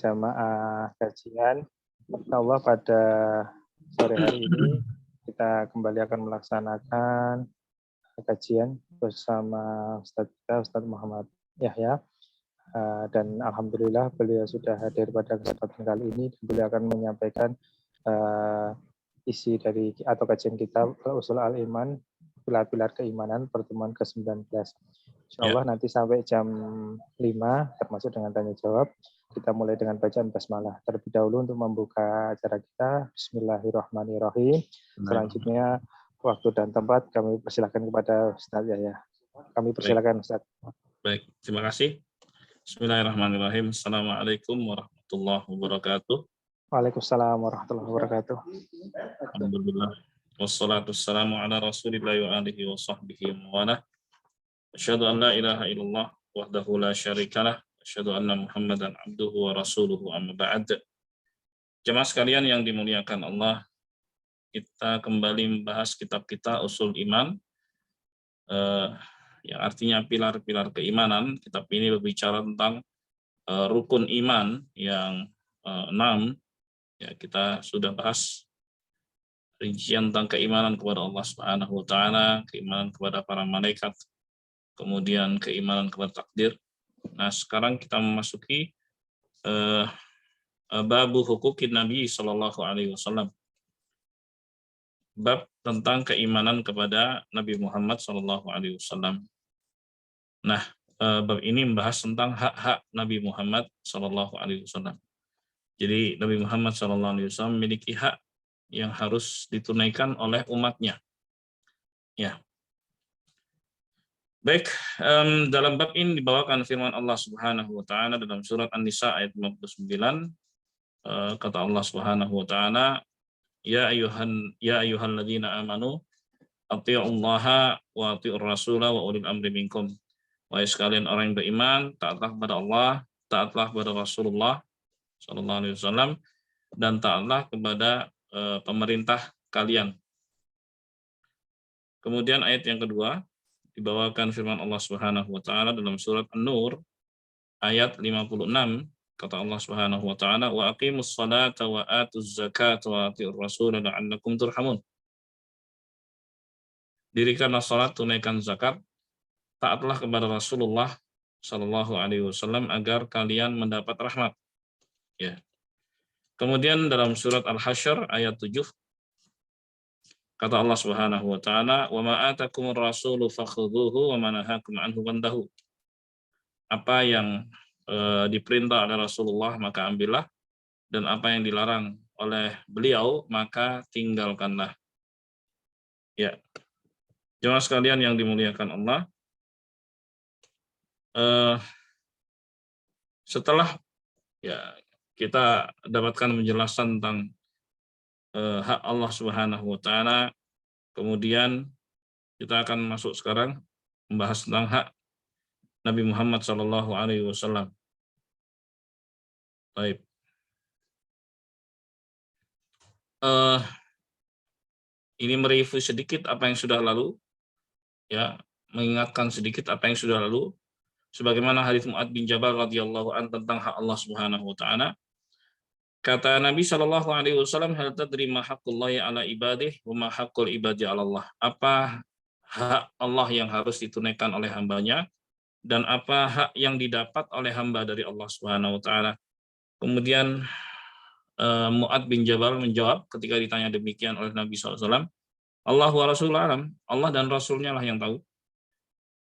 jamaah kajian. Insyaallah pada sore hari ini kita kembali akan melaksanakan kajian bersama Ustadz kita, Ustadz Muhammad Yahya. Dan alhamdulillah beliau sudah hadir pada kesempatan kali ini. Beliau akan menyampaikan isi dari atau kajian kita Ushul Al-Iman, pilar-pilar keimanan, pertemuan ke-19. Insyaallah nanti sampai jam 5 termasuk dengan tanya jawab. Kita mulai dengan bacaan basmalah terlebih dahulu untuk membuka acara kita. Bismillahirrahmanirrahim. Selanjutnya waktu dan tempat kami persilakan kepada Ustaz Yahya. Kami persilakan Ustaz. Baik, terima kasih. Bismillahirrahmanirrahim. Assalamualaikum warahmatullahi wabarakatuh. Waalaikumsalam warahmatullahi wabarakatuh. Alhamdulillah. Wassalatu wassalamu ala Rasulillah wa alihi wa sahbihi wa wala. Asyhadu an la ilaha illallah wahdahu la syarikalah. Asyhadu anna Muhammadan abduhu wa rasuluhu amma ba'd. Jemaah sekalian yang dimuliakan Allah, kita kembali membahas kitab kita Ushul Iman, yang artinya pilar-pilar keimanan. Kitab ini berbicara tentang rukun iman yang 6. Ya, kita sudah bahas rincian tentang keimanan kepada Allah Subhanahu wa taala, keimanan kepada para malaikat, kemudian keimanan kepada takdir. Nah, sekarang kita memasuki babu hukukin Nabi sallallahu alaihi wasallam. Bab tentang keimanan kepada Nabi Muhammad sallallahu alaihi wasallam. Nah, bab ini membahas tentang hak-hak Nabi Muhammad sallallahu alaihi wasallam. Jadi Nabi Muhammad sallallahu alaihi wasallam memiliki hak yang harus ditunaikan oleh umatnya. Ya. Baik, dalam bab ini dibawakan firman Allah Subhanahu wa taala dalam surat An-Nisa ayat 59. Kata Allah Subhanahu wa taala, ya ayyuhalladzina amanu atti'ullaha wa atti'ur rasula wa ulil amri minkum. Wahai sekalian orang yang beriman, taatlah kepada Allah, taatlah kepada Rasulullah sallallahu alaihi wasallam, dan taatlah kepada pemerintah kalian. Kemudian ayat yang kedua dibawakan firman Allah Subhanahu wa taala dalam surat An-Nur ayat 56. Kata Allah Subhanahu wa taala, wa aqimus salata wa atuz zakata wa atiur rasul la'allakum turhamun. Dirikanlah salat, tunaikan zakat, taatlah kepada Rasulullah sallallahu alaihi wasallam agar kalian mendapat rahmat. Ya. Kemudian dalam surat Al-Hasyr ayat 7 kata Allah Subhanahu wa taala, "Wa ma atakumur rasulu fakhudhuhu wa ma nahakum anhu fantahu." Apa yang diperintah oleh Rasulullah maka ambillah, dan apa yang dilarang oleh beliau maka tinggalkanlah. Ya. Jemaah sekalian yang dimuliakan Allah, setelah ya kita dapatkan penjelasan tentang hak Allah Subhanahu wa taala, kemudian kita akan masuk sekarang membahas tentang hak Nabi Muhammad sallallahu alaihi wasallam. Baik. Ini mereview sedikit apa yang sudah lalu, ya, mengingatkan sedikit apa yang sudah lalu, sebagaimana hadits Mu'adz bin Jabal radhiyallahu an tentang hak Allah Subhanahu wa taala. Kata Nabi Shallallahu alaihi wasallam, hal tadri ma haqqullahi ala ibadihi wa ma haqqul ibadi 'ala Allah. Apa hak Allah yang harus ditunaikan oleh hambanya dan apa hak yang didapat oleh hamba dari Allah Subhanahu wa taala. Kemudian Mu'adz bin Jabal menjawab ketika ditanya demikian oleh Nabi SAW, Allah wa Rasul alam, Allah dan Rasulnya lah yang tahu.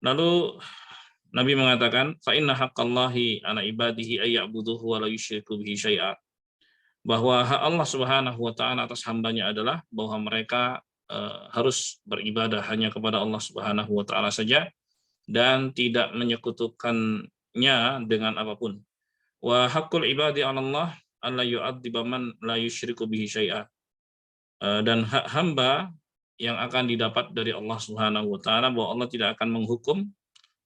Lalu Nabi mengatakan, fa inna haqqallahi ala ibadihi ayya'buduhu wa la yusyriku bihi syai'a. Bahwa hak Allah Subhanahu wa taala atas hambanya adalah bahwa mereka harus beribadah hanya kepada Allah Subhanahu wa taala saja dan tidak menyekutukannya dengan apapun. Wa haqqul ibadi 'ala Allah alla yu'adziba man la yusyriku bihi syai'a. Dan hak hamba yang akan didapat dari Allah Subhanahu wa taala bahwa Allah tidak akan menghukum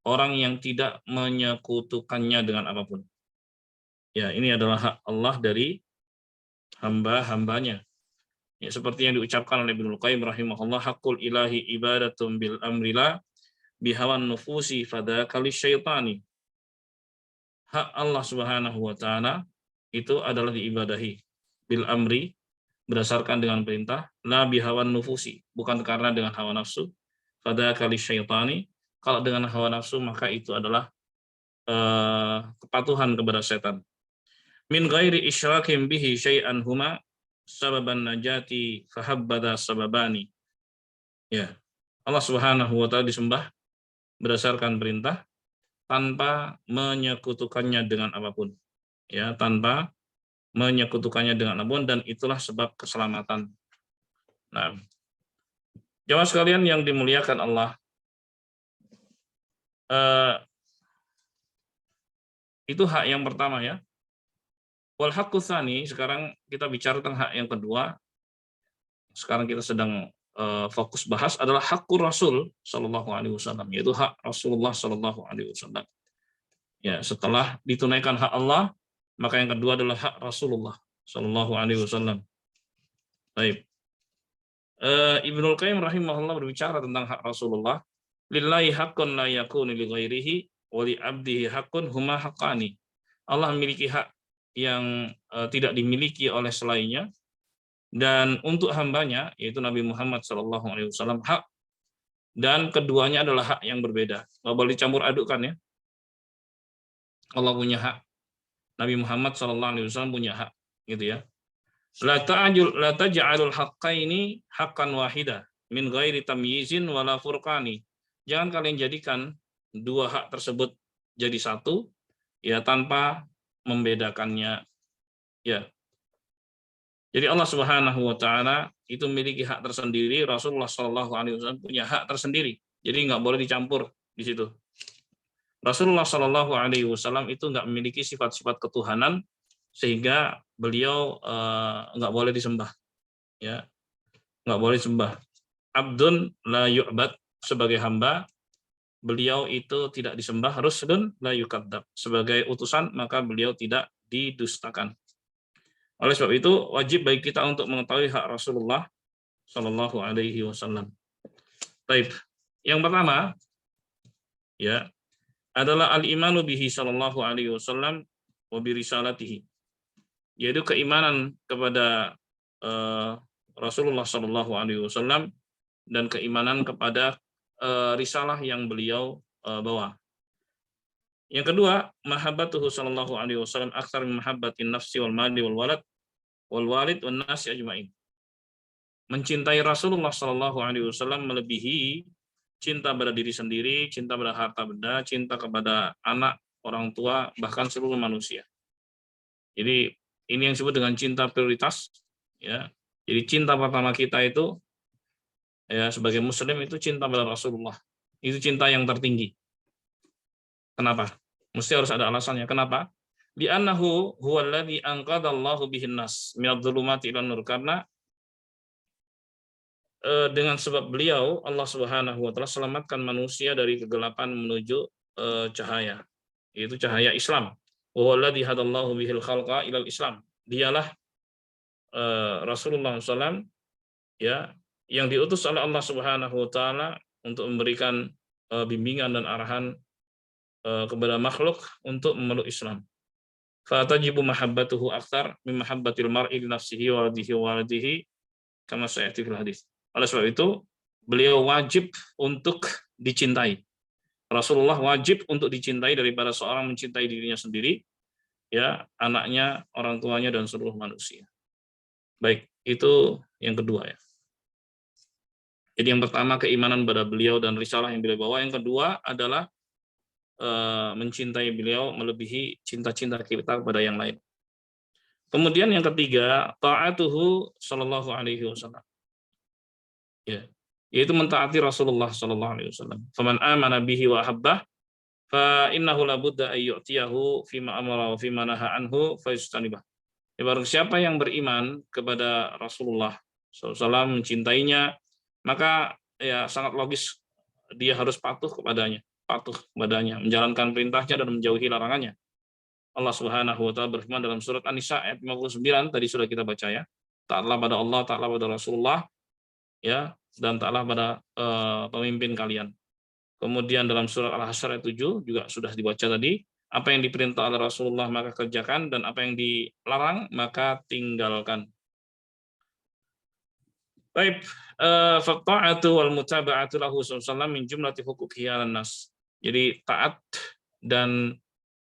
orang yang tidak menyekutukannya dengan apapun. Ya, ini adalah hak Allah dari hamba-hambanya. Ya, seperti yang diucapkan oleh Ibnu Qayyim rahimahullah, haqqul ilahi ibadatum bil amrila bihawan nufusi fadakali syaitani. Hak Allah Subhanahu wa taala itu adalah diibadahi bil amri, berdasarkan dengan perintah, la bihawan nufusi, bukan karena dengan hawa nafsu. Pada kali syaitani, kalau dengan hawa nafsu maka itu adalah kepatuhan kepada setan. Min ghairi isyrakim bihi syai'an huma sababan najati fahabbada sababani. Ya. Allah Subhanahu wa taala disembah berdasarkan perintah tanpa menyekutukannya dengan apapun. Ya, tanpa menyekutukannya dengan apapun, dan itulah sebab keselamatan. Nah, jemaah sekalian yang dimuliakan Allah, itu hak yang pertama ya. Wal haqqu tsani, sekarang kita bicara tentang hak yang kedua. Sekarang kita sedang fokus bahas adalah haqqur Rasul sallallahu alaihi wasallam, yaitu hak Rasulullah sallallahu alaihi wasallam. Ya, setelah ditunaikan hak Allah, maka yang kedua adalah hak Rasulullah sallallahu alaihi wasallam. Baik. Ibnul Qayyim rahimahullah berbicara tentang hak Rasulullah. Lillahi haqqun la yakunu li ghairihi wa li 'abdihi haqqun huma haqqani. Allah memiliki hak yang tidak dimiliki oleh selainnya, dan untuk hambanya yaitu Nabi Muhammad SAW hak, dan keduanya adalah hak yang berbeda. Nggak boleh campur adukkan ya. Allah punya hak, Nabi Muhammad SAW punya hak, gitu ya. La taj'alul haqqaini haqqan wahida min ghairi tamyizin wala furqani. Jangan kalian jadikan dua hak tersebut jadi satu ya, tanpa membedakannya ya. Jadi Allah Subhanahu wa taala itu memiliki hak tersendiri, Rasulullah Shallallahu alaihi wasallam punya hak tersendiri. Jadi nggak boleh dicampur di situ. Rasulullah Shallallahu alaihi wasallam itu nggak memiliki sifat-sifat ketuhanan sehingga beliau nggak boleh disembah. Ya, nggak boleh disembah. Abdun la yu'bad, sebagai hamba, beliau itu tidak disembah. Rusdun la yukadzab, sebagai utusan maka beliau tidak didustakan. Oleh sebab itu wajib bagi kita untuk mengetahui hak Rasulullah Shallallahu alaihi wasallam. Baik. Yang pertama ya adalah al-imanu bihi sallallahu alaihi wasallam wa bi risalatihi. Yaitu keimanan kepada Rasulullah Shallallahu alaihi wasallam dan keimanan kepada risalah yang beliau bawa. Yang kedua, mahabbatuhu sallallahu alaihi wasallam aktsar min mahabbatin nafsi wal mali wal walad wal walid wan nasi ajmain. Mencintai Rasulullah sallallahu alaihi wasallam melebihi cinta pada diri sendiri, cinta pada harta benda, cinta kepada anak, orang tua, bahkan seluruh manusia. Jadi ini yang disebut dengan cinta prioritas ya. Jadi cinta pertama kita itu ya sebagai muslim itu cinta pada Rasulullah. Itu cinta yang tertinggi. Kenapa? Mesti harus ada alasannya. Kenapa? Li'annahu huwallazi anqadallahu bihin nas minadh dhulumati ilan nur. Karena dengan sebab beliau Allah Subhanahu wa taala selamatkan manusia dari kegelapan menuju cahaya, yaitu cahaya Islam. Wa huwallazi hadallahu bihil khalqa ilal Islam. Dialah Rasulullah SAW ya yang diutus oleh Allah Subhanahu wa taala untuk memberikan bimbingan dan arahan kepada makhluk untuk memeluk Islam. Fatajibu mahabbatuhu aktsar min mahabbatil mar'i li nafsihi wa waladihi kama sayati fil hadis. Oleh sebab itu, beliau wajib untuk dicintai. Rasulullah wajib untuk dicintai daripada seorang mencintai dirinya sendiri, ya, anaknya, orang tuanya dan seluruh manusia. Baik, itu yang kedua ya. Jadi yang pertama keimanan pada beliau dan risalah yang beliau bawa. Yang kedua adalah mencintai beliau melebihi cinta-cinta kita kepada yang lain. Kemudian yang ketiga, ta'atuhu sallallahu alaihi wasallam. Ya, yaitu mentaati Rasulullah sallallahu alaihi wasallam. Faman amana bihi wa habbah fa innahu la budda ay yu'tiyahu fima amara wa fima naha anhu fa yastanibah. Ya, barang siapa yang beriman kepada Rasulullah sallallahu alaihi wasallam, mencintainya, maka ya sangat logis dia harus patuh kepadanya, menjalankan perintahnya dan menjauhi larangannya. Allah Subhanahu wa taala berfirman dalam surat An-Nisa ayat 59, tadi sudah kita baca ya. Taatlah pada Allah, taatlah pada Rasulullah ya, dan taatlah pada pemimpin kalian. Kemudian dalam surat Al-Hasyr ayat 7 juga sudah dibaca tadi, Apa yang diperintah oleh Rasulullah maka kerjakan, dan apa yang dilarang maka tinggalkan. Baik, fatta'atu wal mutaba'atu lahu sallallahu min jumlati huquqihi 'alan nas. Jadi taat dan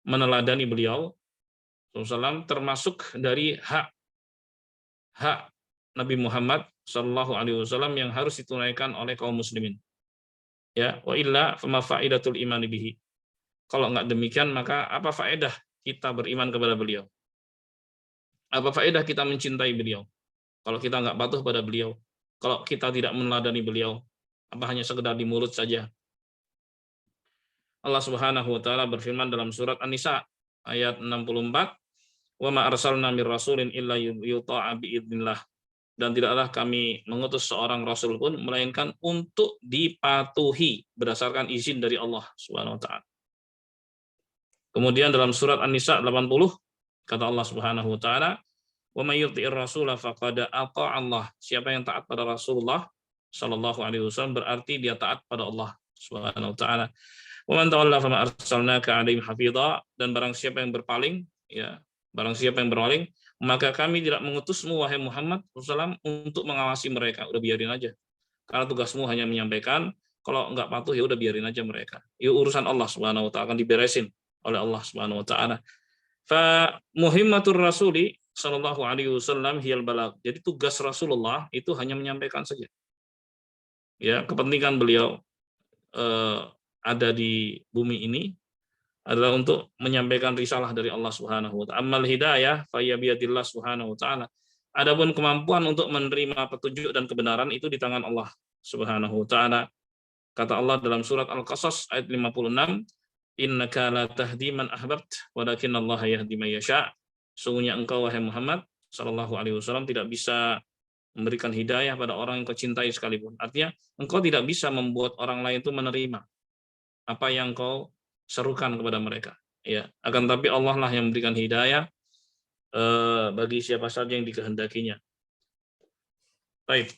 meneladani beliau sallallahu termasuk dari hak Nabi Muhammad sallallahu alaihi wasallam yang harus ditunaikan oleh kaum muslimin. Ya, wa illa fama fa'idatul iman bihi. Kalau enggak demikian, maka apa faedah kita beriman kepada beliau? Apa faedah kita mencintai beliau? Kalau kita enggak patuh pada beliau, kalau kita tidak meneladani beliau, apa hanya sekedar di mulut saja? Allah Subhanahu wa taala berfirman dalam surat An-Nisa ayat 64, "Wa ma arsalna mir rasulin illa yuta'a bi idznillah." Dan tidaklah kami mengutus seorang rasul pun melainkan untuk dipatuhi berdasarkan izin dari Allah Subhanahu wa taala. Kemudian dalam surat An-Nisa 80 kata Allah Subhanahu wa taala, "Wa may yuti'ir rasula faqad ata'a Allah." Siapa yang taat pada Rasulullah sallallahu alaihi wasallam berarti dia taat pada Allah Subhanahu wa taala. "Wa man tawalla fama arsalnaka 'alaihim hafidha." Dan barang siapa yang berpaling, ya, barang siapa yang berpaling, maka kami tidak mengutusmu wahai Muhammad SAW untuk mengawasi mereka. Udah biarin aja. Karena tugasmu hanya menyampaikan, kalau enggak patuh ya udah biarin aja mereka. Itu urusan Allah Subhanahu wa taala, akan diberesin oleh Allah Subhanahu wa taala. Fa muhimmatur rasuli sallallahu alaihi wasallam hiyal balagh. Jadi tugas Rasulullah itu hanya menyampaikan saja. Ya, kepentingan beliau ada di bumi ini adalah untuk menyampaikan risalah dari Allah Subhanahu wa taala. Ammal hidayah fa biyadillah Subhanahu wa taala. Adapun kemampuan untuk menerima petunjuk dan kebenaran itu di tangan Allah Subhanahu wa taala. Kata Allah dalam surat Al-Qasas ayat 56, "Innaka la tahdi man ahbabt, walakinallaha yahdi may yasha." Sungguhnya engkau wahai Muhammad sallallahu alaihi wasallam tidak bisa memberikan hidayah pada orang yang kau cintai sekalipun. Artinya engkau tidak bisa membuat orang lain itu menerima apa yang kau serukan kepada mereka. Ya, akan tapi Allah lah yang memberikan hidayah bagi siapa saja yang dikehendakinya. Baik.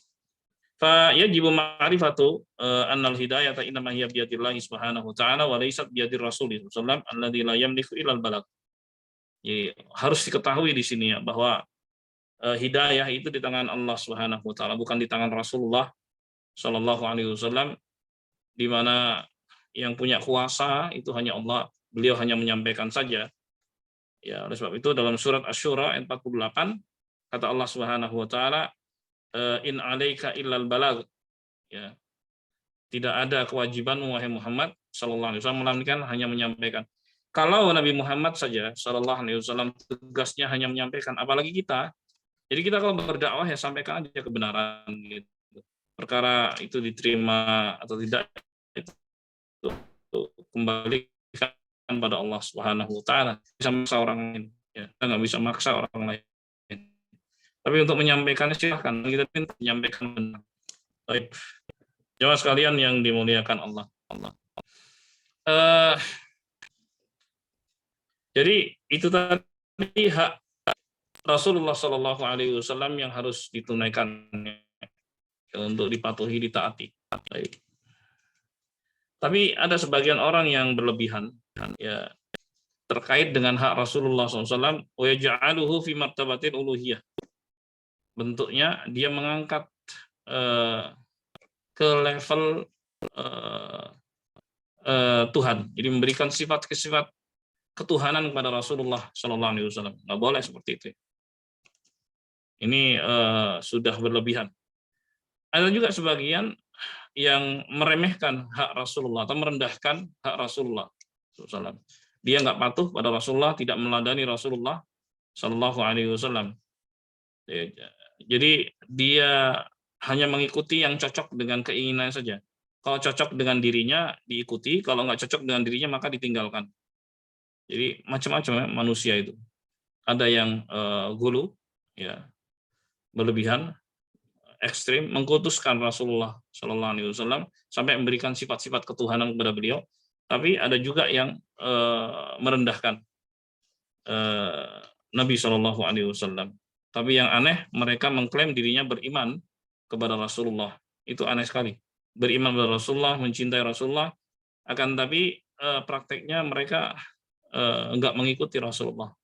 Fa yajibu ma'rifatu annal hidayata innama hiya biyadillahi subhanahu wa ta'ala wa laysat biyadir rasul sallallahu alladzi la yamliku illal balagh. Jadi harus diketahui di sini ya bahwa hidayah itu di tangan Allah Subhanahu wa taala, bukan di tangan Rasulullah sallallahu alaihi wasallam, di mana yang punya kuasa itu hanya Allah, beliau hanya menyampaikan saja. Ya, oleh sebab itu dalam surat Asy-Syura ayat 48 kata Allah Subhanahu wa taala, "In 'alaika illal balagh." Ya, tidak ada kewajiban wahai Muhammad sallallahu alaihi wasallam melainkan hanya menyampaikan. Kalau Nabi Muhammad saja sallallahu alaihi wasallam tugasnya hanya menyampaikan, apalagi kita. Jadi kita kalau berdakwah ya sampaikan aja kebenaran gitu. Perkara itu diterima atau tidak itu kembalikan pada Allah Subhanahu wa taala. Bisa maksa orang lain, ya. Kita nggak bisa maksa orang lain. Tapi untuk menyampaikan silahkan, kita minta menyampaikan benar. Baik. Jemaah sekalian yang dimuliakan Allah. Jadi itu tadi hak Rasulullah Shallallahu Alaihi Wasallam yang harus ditunaikan untuk dipatuhi, ditaati. Baik. Tapi ada sebagian orang yang berlebihan, ya, terkait dengan hak Rasulullah SAW. Wa yaj'aluhu fi martabatil uluhiyah. Bentuknya dia mengangkat ke level Tuhan. Jadi memberikan sifat-sifat ketuhanan kepada Rasulullah SAW. Nggak boleh seperti itu. Ini sudah berlebihan. Ada juga sebagian yang meremehkan hak Rasulullah atau merendahkan hak Rasulullah SAW. Dia nggak patuh pada Rasulullah, tidak meladani Rasulullah Shallallahu Alaihi Wasallam. Jadi dia hanya mengikuti yang cocok dengan keinginan saja. Kalau cocok dengan dirinya diikuti, kalau nggak cocok dengan dirinya maka ditinggalkan. Jadi macam-macam ya, manusia itu. Ada yang gulu, ya, berlebihan, ekstrim, mengkultuskan Rasulullah Shallallahu Alaihi Wasallam sampai memberikan sifat-sifat ketuhanan kepada beliau. Tapi ada juga yang merendahkan Nabi Shallallahu Alaihi Wasallam. Tapi yang aneh, mereka mengklaim dirinya beriman kepada Rasulullah. Itu aneh sekali. Beriman kepada Rasulullah, mencintai Rasulullah, akan tapi prakteknya mereka enggak mengikuti Rasulullah.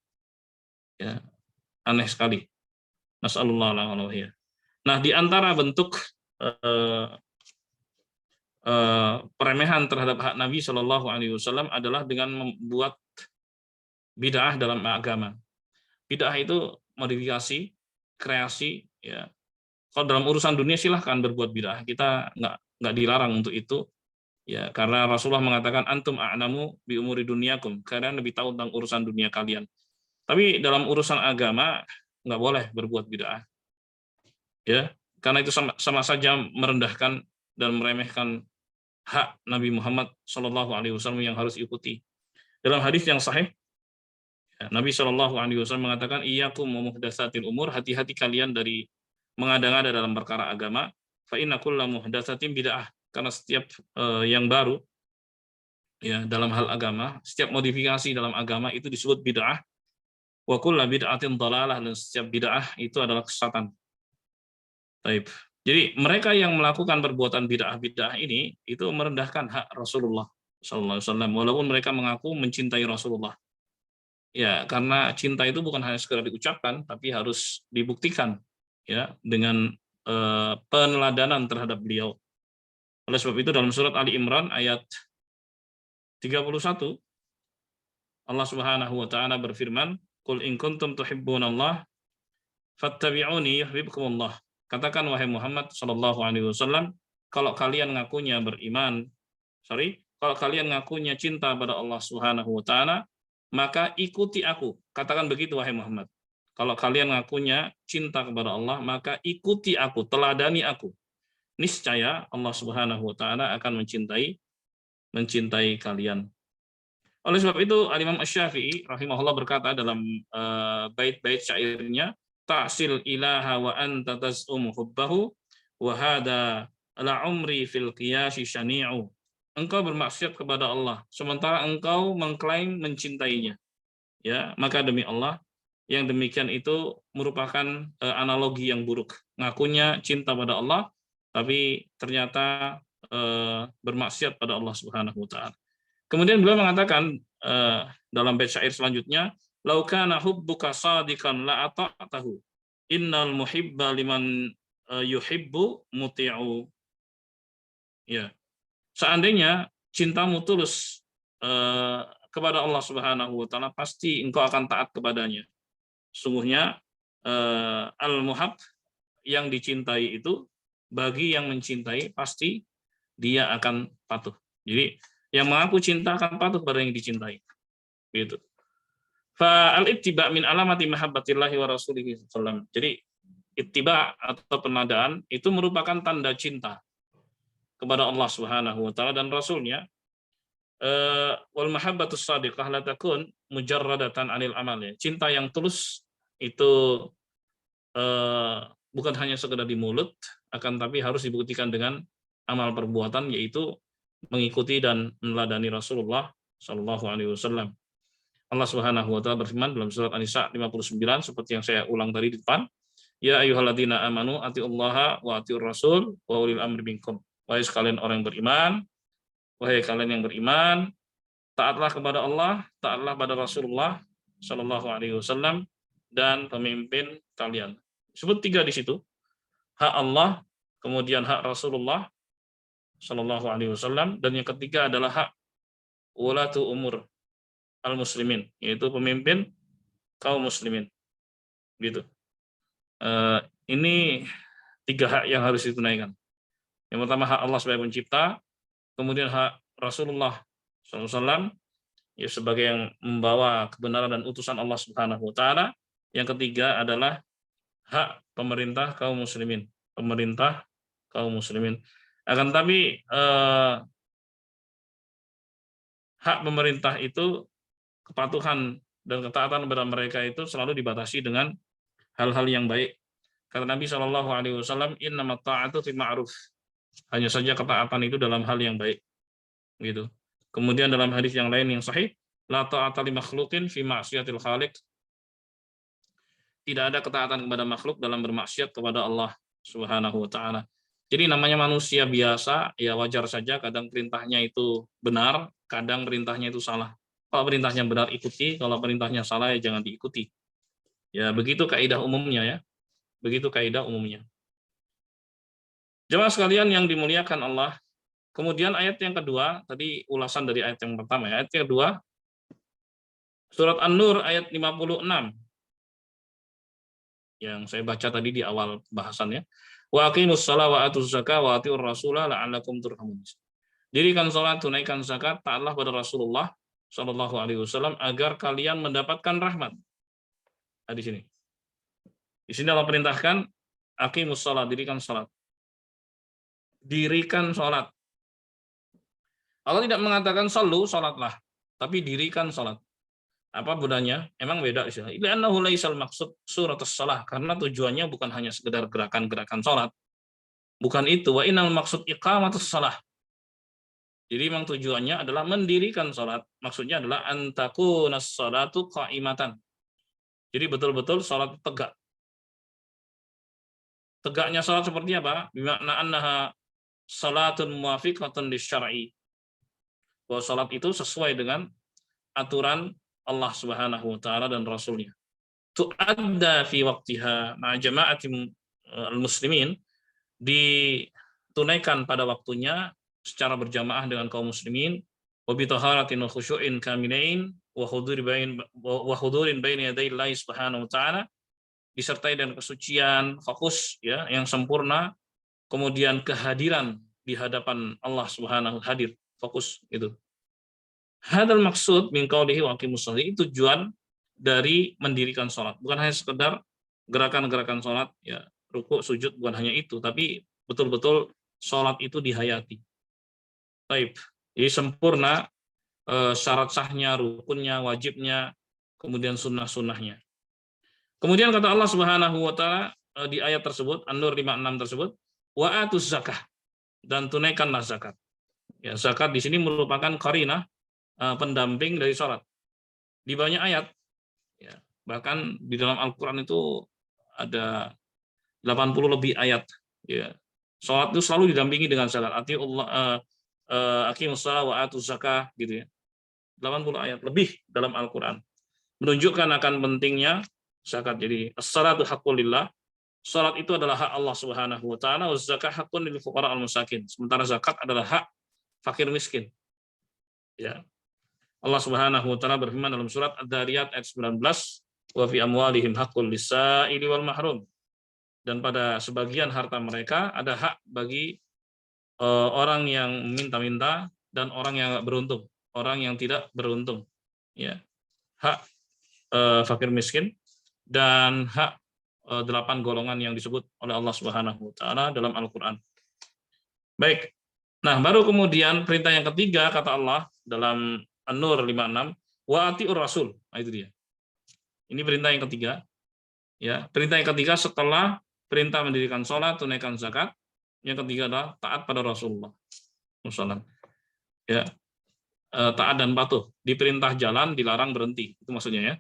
Ya, aneh sekali. Nasallallahu alaihi. Nah, di antara bentuk peremehan terhadap hak Nabi Shallallahu Alaihi Wasallam adalah dengan membuat bid'ah dalam agama. Bid'ah itu modifikasi, kreasi, ya. Kalau dalam urusan dunia silahkan berbuat bid'ah, kita nggak dilarang untuk itu, ya. Karena Rasulullah mengatakan antum a'lamu bi umuri dunyakum, kalian lebih tahu tentang urusan dunia kalian. Tapi dalam urusan agama nggak boleh berbuat bid'ah, ya. Karena itu sama saja merendahkan dan meremehkan hak Nabi Muhammad Shallallahu Alaihi Wasallam yang harus diikuti. Dalam hadis yang sahih, Nabi Shallallahu Alaihi Wasallam mengatakan, iyyakum wa muhdatsatil umur, hati-hati kalian dari mengada-ngada dalam perkara agama. Fa inna kulla muhdatsatin bid'ah, karena setiap yang baru, ya, dalam hal agama, setiap modifikasi dalam agama itu disebut bid'ah. Wa kullu bid'atin dhalalah, dan setiap bid'ah itu adalah kesesatan. Baik. Jadi mereka yang melakukan perbuatan bid'ah ini itu merendahkan hak Rasulullah sallallahu alaihi wasallam, walaupun mereka mengaku mencintai Rasulullah. Ya, karena cinta itu bukan hanya sekedar diucapkan, tapi harus dibuktikan, ya, dengan peneladanan terhadap beliau. Oleh sebab itu dalam surat Ali Imran ayat 31 Allah Subhanahu wa taala berfirman, "Qul in kuntum tuhibbunallah fattabi'uni yuhibbukumullah." Katakan wahai Muhammad sallallahu alaihi wasallam, kalau kalian ngakunya kalau kalian ngakunya cinta pada Allah Subhanahu wa taala, maka ikuti aku. Katakan begitu wahai Muhammad. Kalau kalian ngakunya cinta kepada Allah, maka ikuti aku, teladani aku. Niscaya Allah Subhanahu wa taala akan mencintai kalian. Oleh sebab itu Al-Imam Asy-Syafi'i rahimahullah berkata dalam bait-bait syairnya, ta'sil ilaha wa anta tas'um hubbahu wa hada la umri fil qiyasi syani'u. Engkau bermaksiat kepada Allah sementara engkau mengklaim mencintainya. Ya, maka demi Allah, yang demikian itu merupakan analogi yang buruk. Ngakunya cinta pada Allah tapi ternyata bermaksiat pada Allah Subhanahu wa taala. Kemudian beliau mengatakan dalam bait syair selanjutnya, "Lau kana hubbuka shadiqan la ata'tahu. Innal muhibba liman yuhibbu muti'u." Ya. Seandainya cintamu tulus kepada Allah Subhanahu wa taala, pasti engkau akan taat kepadanya. Sungguhnya al-muhab, yang dicintai itu, bagi yang mencintai pasti dia akan patuh. Jadi yang mengaku cinta akan patuh pada yang dicintai. Gitu. Fa al-ittiba min alamati mahabbatillahi wa rasulihi sallallahu. Jadi ittiba atau penadaan itu merupakan tanda cinta kepada Allah Subhanahu wa taala dan rasulnya. Wal mahabbatus shadiqah la takun mujarradatan anil amal. Cinta yang tulus itu bukan hanya sekedar di mulut, akan tapi harus dibuktikan dengan amal perbuatan, yaitu mengikuti dan meneladani Rasulullah Shallallahu Alaihi Wasallam. Allah Subhanahu Wa Taala berfirman dalam surat An-Nisa 59 seperti yang saya ulang tadi di depan, ya ayyuhalladzina amanu atiullaha wa atiur rasul wa ulil amri minkum. Wahai sekalian orang yang beriman, wahai kalian yang beriman, taatlah kepada Allah, taatlah pada Rasulullah Shallallahu Alaihi Wasallam dan pemimpin kalian. Sebut 3 di situ, hak Allah, kemudian hak Rasulullah Shallallahu Alaihi Wasallam, dan yang ketiga adalah hak ulatu umur al muslimin, yaitu pemimpin kaum muslimin. Gitu. Ini 3 hak yang harus ditunaikan. Yang pertama hak Allah sebagai pencipta, kemudian hak Rasulullah SAW ya sebagai yang membawa kebenaran dan utusan Allah Subhanahu Wa Taala. Yang ketiga adalah hak pemerintah kaum muslimin, Akan tapi hak pemerintah itu, kepatuhan dan ketaatan kepada mereka itu selalu dibatasi dengan hal-hal yang baik. Kata Nabi Shallallahu Alaihi Wasallam, innamat ta'atu fi ma'ruf. Hanya saja ketaatan itu dalam hal yang baik. Gitu. Kemudian dalam hadis yang lain yang sahih, la ta'ata li makhluqin fi ma'siyatil khaliq. Tidak ada ketaatan kepada makhluk dalam bermaksiat kepada Allah Subhanahu wa taala. Jadi namanya manusia biasa, ya wajar saja kadang perintahnya itu benar, kadang perintahnya itu salah. Kalau perintahnya benar ikuti, kalau perintahnya salah ya jangan diikuti. Ya, begitu kaidah umumnya ya. Begitu kaidah umumnya. Jemaah sekalian yang dimuliakan Allah. Kemudian ayat yang kedua, tadi ulasan dari ayat yang pertama ya. Ayat yang kedua, surat An-Nur ayat 56. Yang saya baca tadi di awal bahasannya. Wa aqimus shalah wa atuz zakah wa atiur rasulah la'allakum turhamun. Dirikan salat, tunaikan zakat, taatlah pada Rasulullah Shallallahu alaihi wasallam agar kalian mendapatkan rahmat. Nah, di sini. Di sini Allah perintahkan aqimus shalah, dirikan salat. Dirikan salat. Allah tidak mengatakan salu, salatlah, tapi dirikan salat. Apa bedanya? Emang beda istilah. Li'annahu laisal maksud suratus shalah, karena tujuannya bukan hanya sekedar gerakan-gerakan salat. Bukan itu, wa innal maksud iqamatus shalah. Jadi memang tujuannya adalah mendirikan salat. Maksudnya adalah antakunas salatu qa'imatan. Jadi betul-betul salat tegak. Tegaknya salat seperti apa? Bimakna annaha salatun muwafiqatan lisyar'i. Bahwa salat itu sesuai dengan aturan Allah Subhanahu wa taala dan Rasulnya. Tu'adda fi waqtiha ma'a jama'ati al-muslimin, ditunaikan pada waktunya secara berjamaah dengan kaum muslimin, wa bi taharatin wa khusyu'in kamilain wa hudurin baina yaday Allah Subhanahu wa taala, disertai dengan kesucian, fokus ya yang sempurna, kemudian kehadiran di hadapan Allah Subhanahu hadir, fokus itu. Hadal maksud min qaulihi wa aqimus shalah, tujuan dari mendirikan salat. Bukan hanya sekedar gerakan-gerakan salat ya, rukuk, sujud, bukan hanya itu, tapi betul-betul salat itu dihayati. Baik. Jadi sempurna syarat sahnya, rukunnya, wajibnya, kemudian sunnah-sunnahnya. Kemudian kata Allah Subhanahu wa taala di ayat tersebut, An-Nur 56 tersebut, wa atuz zakah, dan tunaikanlah zakat. Ya, zakat di sini merupakan qarinah, pendamping dari sholat. Di banyak ayat, ya, bahkan di dalam Al-Quran itu ada 80 lebih ayat. Ya. Sholat itu selalu didampingi dengan zakat. Aqimus shalah wa atuz zakah, gitu ya. 80 ayat lebih dalam Al-Quran menunjukkan akan pentingnya zakat. Jadi as-salatu haqqul lillah, salat itu adalah hak Allah Subhanahu wa taala, wa zakah haqqun lil fuqara al masakin. Sementara zakat adalah hak fakir miskin. Ya. Allah Subhanahu wa taala berfirman dalam surat Ad-Dariyat ayat 19, wa fi amwalihim haqqul lis-sa'ili wal mahrum. Dan pada sebagian harta mereka ada hak bagi orang yang minta-minta dan orang yang enggak beruntung, orang yang tidak beruntung. Ya. Hak fakir miskin dan hak 8 golongan yang disebut oleh Allah Subhanahu wa taala dalam Al-Qur'an. Baik. Nah, baru kemudian perintah yang ketiga kata Allah dalam An-Nur 56, wa atiur rasul. Nah, itu dia. Ini perintah yang ketiga. Ya, perintah yang ketiga setelah perintah mendirikan sholat, tunaikan zakat, yang ketiga adalah taat pada Rasulullah SAW. Ya, taat dan patuh. Diperintah jalan, dilarang berhenti. Itu maksudnya ya.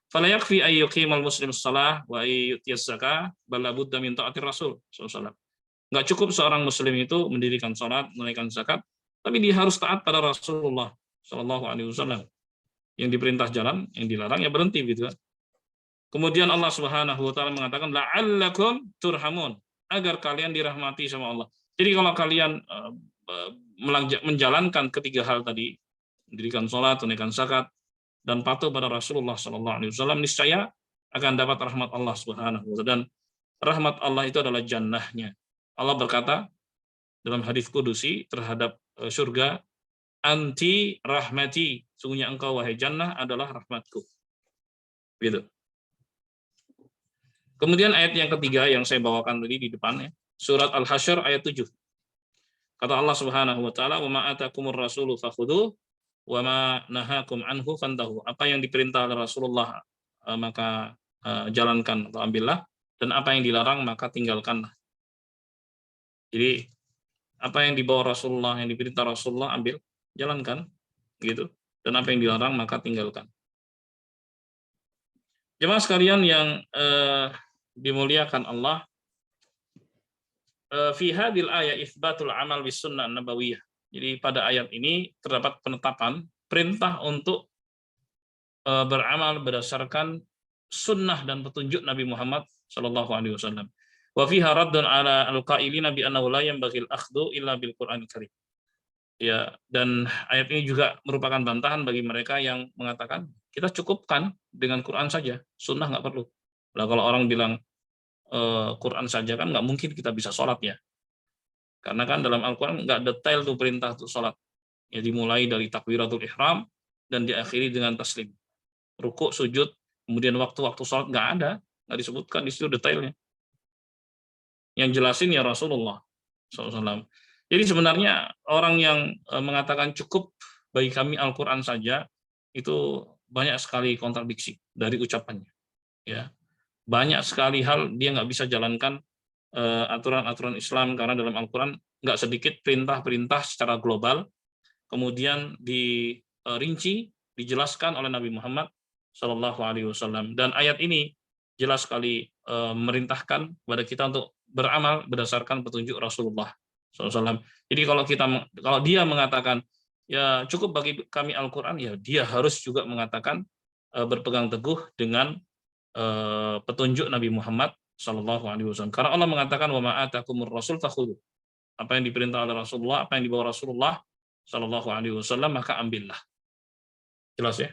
Fala yakfi ay yuqimal muslim shalah wa ay yutiyaz zakah, bal labudda min ta'atir Rasul SAW. Enggak cukup seorang muslim itu mendirikan salat, menunaikan zakat, tapi dia harus taat pada Rasulullah Shallallahu alaihi wasallam. Yang diperintah jalan, yang dilarang ya berhenti gitu kan. Kemudian Allah Subhanahu wa taala mengatakan la'allakum turhamun, agar kalian dirahmati sama Allah. Jadi kalau kalian menjalankan ketiga hal tadi, mendirikan salat, tunaikan zakat, dan patuh pada Rasulullah Shallallahu alaihi wasallam, niscaya akan dapat rahmat Allah Subhanahu wa taala. Dan rahmat Allah itu adalah jannahnya. Allah berkata dalam hadis kudusi terhadap surga, anti rahmati, sungguhnya engkau wahai jannah adalah rahmatku. Gitu. Kemudian ayat yang ketiga yang saya bawakan tadi di depan ya, surat Al-Hasyr ayat 7. Kata Allah Subhanahu wa taala, "Wa ma atakumur rasulu fakhudhu wa ma nahakum anhu fantahu." Apa yang diperintah oleh Rasulullah maka jalankan atau ambillah, dan apa yang dilarang maka tinggalkanlah. Jadi apa yang dibawa Rasulullah, yang diperintah Rasulullah ambil, jalankan, gitu. Dan apa yang dilarang maka tinggalkan. Jemaah sekalian yang dimuliakan Allah, fi hadil ayat itsbatul amal bis sunnah nabawiyah. Jadi pada ayat ini terdapat penetapan perintah untuk beramal berdasarkan sunnah dan petunjuk Nabi Muhammad Shallallahu Alaihi Wasallam. Wa fiha raddun ala al-qailina bi annahu la yanbaghi al-akhdhu illa bil Qur'anil Karim. Ya, dan ayat ini juga merupakan bantahan bagi mereka yang mengatakan kita cukupkan dengan Quran saja, sunnah nggak perlu. Nah, kalau orang bilang Quran saja kan nggak mungkin kita bisa sholat ya, karena kan dalam Al-Quran nggak detail tuh perintah untuk sholat. Ya, dimulai dari takbiratul ihram dan diakhiri dengan taslim, rukuk, sujud, kemudian waktu-waktu sholat nggak disebutkan di situ detailnya. Yang jelasin ya Rasulullah SAW. Jadi sebenarnya orang yang mengatakan cukup bagi kami Al-Quran saja, itu banyak sekali kontradiksi dari ucapannya. Ya, banyak sekali hal dia nggak bisa jalankan aturan-aturan Islam, karena dalam Al-Quran nggak sedikit perintah-perintah secara global, kemudian dirinci, dijelaskan oleh Nabi Muhammad Shallallahu Alaihi Wasallam. Dan ayat ini jelas sekali memerintahkan kepada kita untuk beramal berdasarkan petunjuk Rasulullah SAW. Jadi kalau dia mengatakan ya cukup bagi kami Al-Quran, ya dia harus juga mengatakan berpegang teguh dengan petunjuk Nabi Muhammad Shallallahu Alaihi Wasallam. Karena Allah mengatakan wa ma'atakumur rasul fakhudhu. Apa yang diperintah oleh Rasulullah, apa yang dibawa Rasulullah Shallallahu Alaihi Wasallam, maka ambillah. Jelas ya.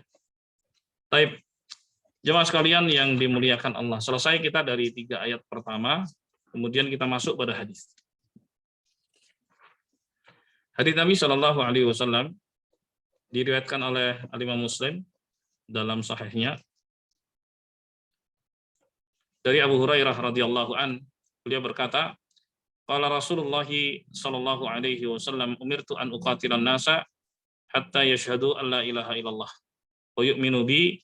Baik, jemaah sekalian yang dimuliakan Allah. Selesai kita dari 3 ayat pertama, kemudian kita masuk pada hadis. Hadis Nabi Shallallahu Alaihi Wasallam diriwayatkan oleh Imam Muslim dalam sahihnya dari Abu Hurairah radhiyallahu an, beliau berkata, qala Rasulullah sallallahu alaihi wasallam umirtu an uqatilan nasa hatta yashhadu an la ilaha illallah wa yu'minu bi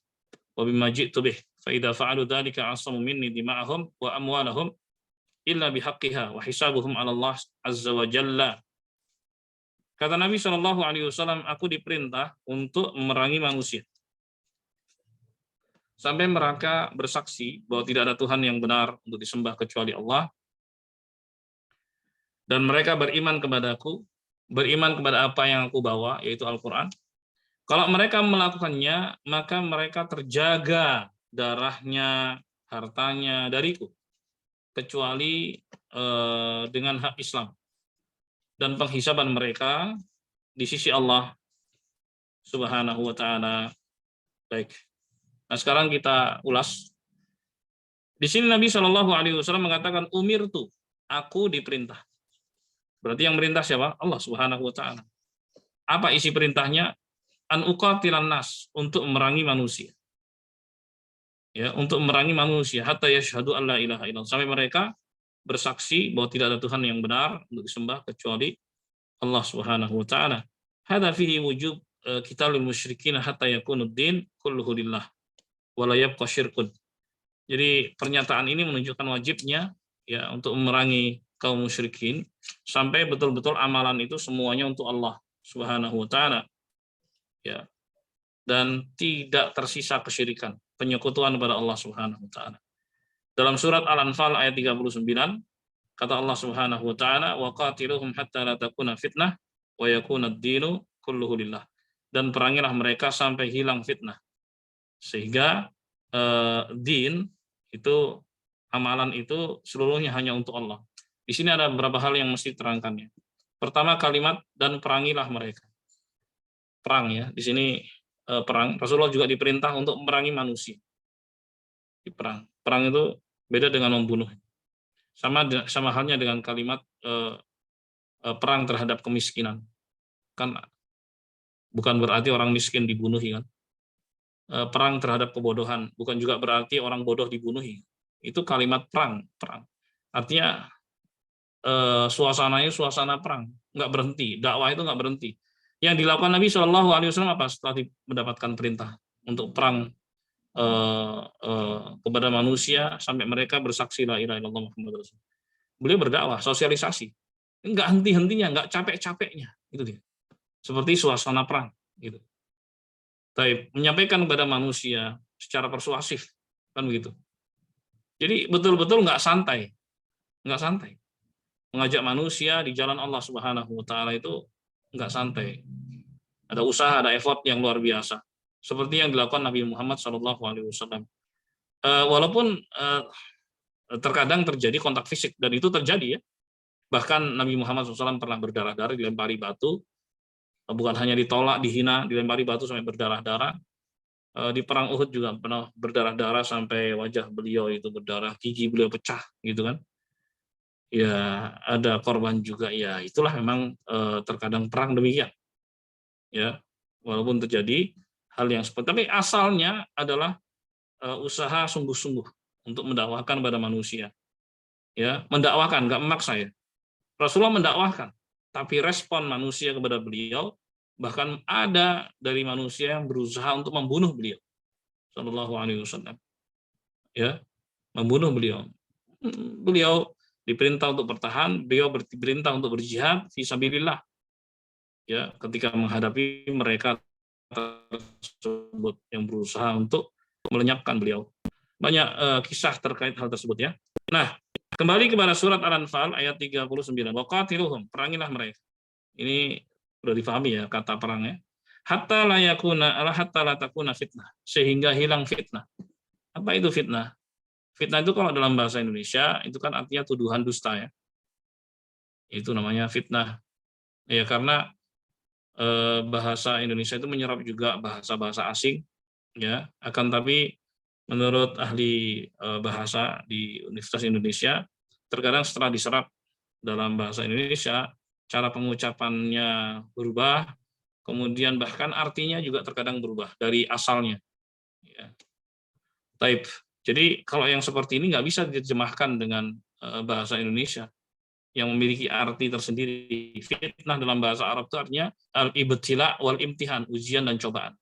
wa bima ji'tu bih fa idza fa'alu dzalika 'asamu minni dima'ahum wa amwalahum illa bihaqqiha wa hisabuhum 'ala Allah azza wa jalla. Kata Nabi sallallahu alaihi wasallam, aku diperintah untuk memerangi manusia sampai mereka bersaksi bahwa tidak ada Tuhan yang benar untuk disembah kecuali Allah, dan mereka beriman kepadaku, beriman kepada apa yang aku bawa, yaitu Al-Quran. Kalau mereka melakukannya, maka mereka terjaga darahnya, hartanya dariku, kecuali dengan hak Islam. Dan penghisaban mereka di sisi Allah Subhanahu wa Ta'ala. Baik. Nah, sekarang kita ulas. Di sini Nabi Shallallahu Alaihi Wasallam mengatakan umirtu, aku diperintah. Berarti yang merintah siapa? Allah Subhanahu Wa Taala. Apa isi perintahnya? An uqatilan nas, untuk memerangi manusia. Ya, untuk memerangi manusia hatta yashhadu an la ilaha illallah, sampai mereka bersaksi bahwa tidak ada Tuhan yang benar untuk disembah kecuali Allah Subhanahu Wa Taala. Hadza fihi wujub qitalul musyrikin hatta yakunud din kulluhu lillah wa la yabqa syirkun. Jadi pernyataan ini menunjukkan wajibnya ya untuk memerangi kaum musyrikin sampai betul-betul amalan itu semuanya untuk Allah Subhanahu wa Ta'ala. Ya. Dan tidak tersisa kesyirikan, penyekutuan kepada Allah Subhanahu wa Ta'ala. Dalam surat Al-Anfal ayat 39, kata Allah Subhanahu wa Ta'ala, wa qatiluhum hatta la takuna fitnah wa yakuna ad-dinu kulluhu lillah. Dan perangilah mereka sampai hilang fitnah, sehingga din itu, amalan itu seluruhnya hanya untuk Allah. Di sini ada beberapa hal yang mesti terangkannya. Pertama, kalimat dan perangilah mereka. Perang ya, di sini perang. Rasulullah juga diperintah untuk memerangi manusia. Di perang. Perang itu beda dengan membunuh. Sama halnya dengan kalimat perang terhadap kemiskinan. Kan bukan berarti orang miskin dibunuhi kan. Perang terhadap kebodohan bukan juga berarti orang bodoh dibunuhi. Itu kalimat perang. Artinya suasananya suasana perang, nggak berhenti. Dakwah itu nggak berhenti. Yang dilakukan Nabi Shallallahu Alaihi Wasallam apa? Setelah mendapatkan perintah untuk perang kepada manusia sampai mereka bersaksi la ilaha illallah Muhammadur Rasul. Beliau berdakwah, sosialisasi, nggak henti-hentinya, nggak capek-capeknya, itu dia. Seperti suasana perang, gitu. Menyampaikan kepada manusia secara persuasif, kan begitu. Jadi betul-betul nggak santai. Mengajak manusia di jalan Allah Subhanahu Wa Taala itu nggak santai. Ada usaha, ada effort yang luar biasa. seperti yang dilakukan Nabi Muhammad SAW. Walaupun terkadang terjadi kontak fisik, dan itu terjadi ya. Bahkan Nabi Muhammad SAW pernah berdarah-darah, dilempari batu, bukan hanya ditolak, dihina, dilempari batu sampai berdarah-darah. Di perang Uhud juga pernah berdarah-darah sampai wajah beliau itu berdarah, gigi beliau pecah gitu kan. Ya, ada korban juga, ya itulah memang terkadang perang demikian. Ya, walaupun terjadi hal yang seperti, tapi asalnya adalah usaha sungguh-sungguh untuk mendakwahkan pada manusia. Ya, mendakwahkan, nggak memaksa ya. Rasulullah mendakwahkan, tapi respon manusia kepada beliau, bahkan ada dari manusia yang berusaha untuk membunuh beliau, Shallallahu Alaihi Wasallam. Ya, membunuh beliau. Beliau diperintah untuk bertahan, beliau diperintah untuk berjihad fi sabilillah. Ya, ketika menghadapi mereka tersebut yang berusaha untuk melenyapkan beliau. Banyak kisah terkait hal tersebut ya. Nah, kembali kepada surat Al-Anfal ayat 39. Waqatiluhum, perangilah mereka. Ini sudah difahami ya kata perangnya. Hatta la takuna fitnah, sehingga hilang fitnah. Apa itu fitnah? Fitnah itu kalau dalam bahasa Indonesia itu kan artinya tuduhan dusta ya. Itu namanya fitnah. Ya karena bahasa Indonesia itu menyerap juga bahasa-bahasa asing ya. Akan tapi menurut ahli bahasa di Universitas Indonesia, terkadang setelah diserap dalam bahasa Indonesia, cara pengucapannya berubah, kemudian bahkan artinya juga terkadang berubah dari asalnya. Ya. Taib. Jadi kalau yang seperti ini nggak bisa diterjemahkan dengan bahasa Indonesia yang memiliki arti tersendiri. Fitnah dalam bahasa Arab itu artinya al-ibtila wal imtihan, ujian dan cobaan.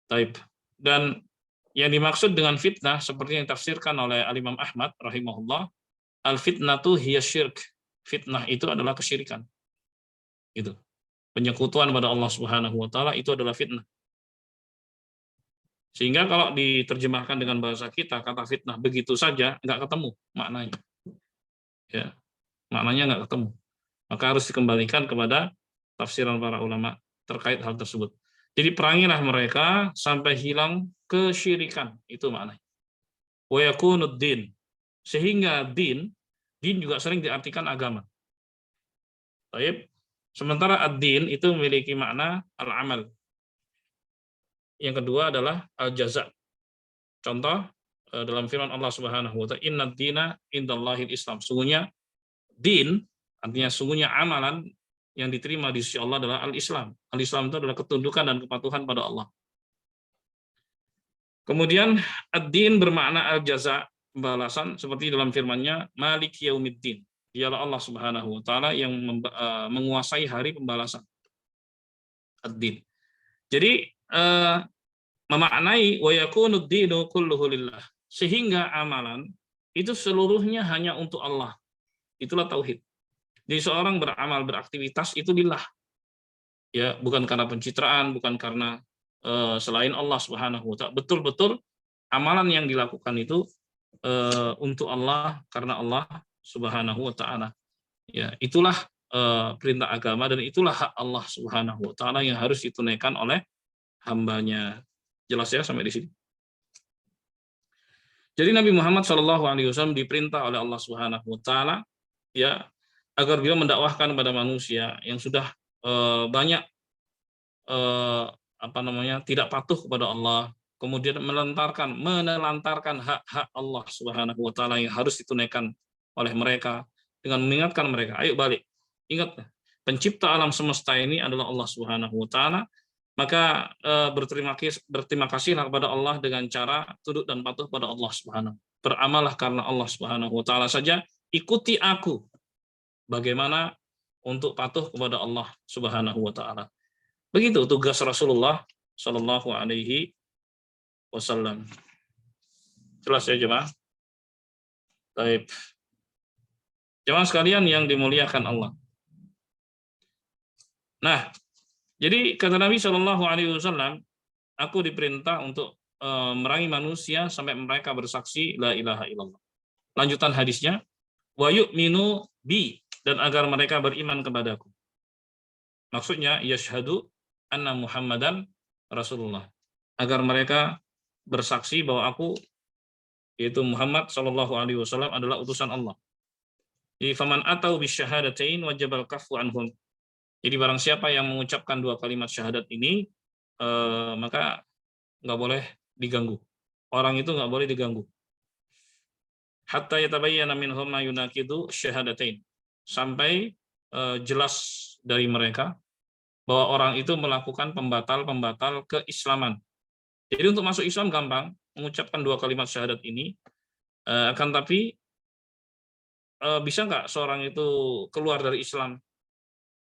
Taib. Dan yang dimaksud dengan fitnah seperti yang ditafsirkan oleh Al-Imam Ahmad rahimahullah, al-fitnatu hiya syirk. Fitnah itu adalah kesyirikan. Gitu. Penyekutuan pada Allah Subhanahu wa taala itu adalah fitnah. Sehingga kalau diterjemahkan dengan bahasa kita, kata fitnah begitu saja nggak ketemu maknanya. Ya, maknanya nggak ketemu. Maka harus dikembalikan kepada tafsiran para ulama terkait hal tersebut. Jadi perangilah mereka sampai hilang kesyirikan, itu maknanya. Wa yakunud din, sehingga din juga sering diartikan agama. Baik. Sementara ad-din itu memiliki makna al-amal. Yang kedua adalah al-jaza. Contoh dalam firman Allah Subhanahu wa taala, "Innad dina indallahil Islam." Sungguhnya din, artinya sungguhnya amalan yang diterima di sisi Allah adalah al-Islam. Al-Islam itu adalah ketundukan dan kepatuhan pada Allah. Kemudian ad-din bermakna al-jaza, pembalasan, seperti dalam firman-Nya, Malik Yaumiddin. Dialah Allah Subhanahu wa taala yang menguasai hari pembalasan. Ad-din. Jadi memaknai wa yakunud dinu kulluhu lillah, sehingga amalan itu seluruhnya hanya untuk Allah. Itulah tauhid. Jadi seorang beramal, beraktivitas itu lillah. Ya, bukan karena pencitraan, bukan karena selain Allah Subhanahu wa taala. Betul-betul amalan yang dilakukan itu untuk Allah, karena Allah Subhanahu wa taala. Ya, itulah perintah agama dan itulah hak Allah Subhanahu wa taala yang harus ditunaikan oleh hambanya. Jelas ya sampai di sini. Jadi Nabi Muhammad SAW diperintah oleh Allah Subhanahu wa taala ya agar beliau mendakwahkan kepada manusia yang sudah banyak tidak patuh kepada Allah, kemudian menelantarkan hak-hak Allah Subhanahu wa taala yang harus ditunaikan oleh mereka dengan mengingatkan mereka, ayo balik. Ingat, pencipta alam semesta ini adalah Allah Subhanahu wa taala. Maka berterima kasihlah kepada Allah dengan cara tunduk dan patuh pada Allah Subhanahu. Beramallah karena Allah Subhanahu wa taala saja, ikuti aku bagaimana untuk patuh kepada Allah Subhanahu wa taala. Begitu tugas Rasulullah Shallallahu alaihi wasallam. Jelas ya jemaah? Baik. Jemaah sekalian yang dimuliakan Allah. Nah, jadi kata Nabi Shallallahu Alaihi Wasallam, aku diperintah untuk merangi manusia sampai mereka bersaksi la ilaha illallah. Lanjutan hadisnya, wa yu'minu bi, dan agar mereka beriman kepadaku. Maksudnya yashhadu anna Muhammadan Rasulullah, agar mereka bersaksi bahwa aku, yaitu Muhammad Shallallahu Alaihi Wasallam, adalah utusan Allah. Jadi faman atau bisyahadatain wajibal kafu anhum. Jadi barang siapa yang mengucapkan dua kalimat syahadat ini, maka nggak boleh diganggu. Orang itu nggak boleh diganggu. Hatta yatabayyana minhum ma yunaqidu syahadatain. Sampai jelas dari mereka bahwa orang itu melakukan pembatal-pembatal keislaman. Jadi untuk masuk Islam gampang, mengucapkan dua kalimat syahadat ini, akan tapi bisa nggak seorang itu keluar dari Islam?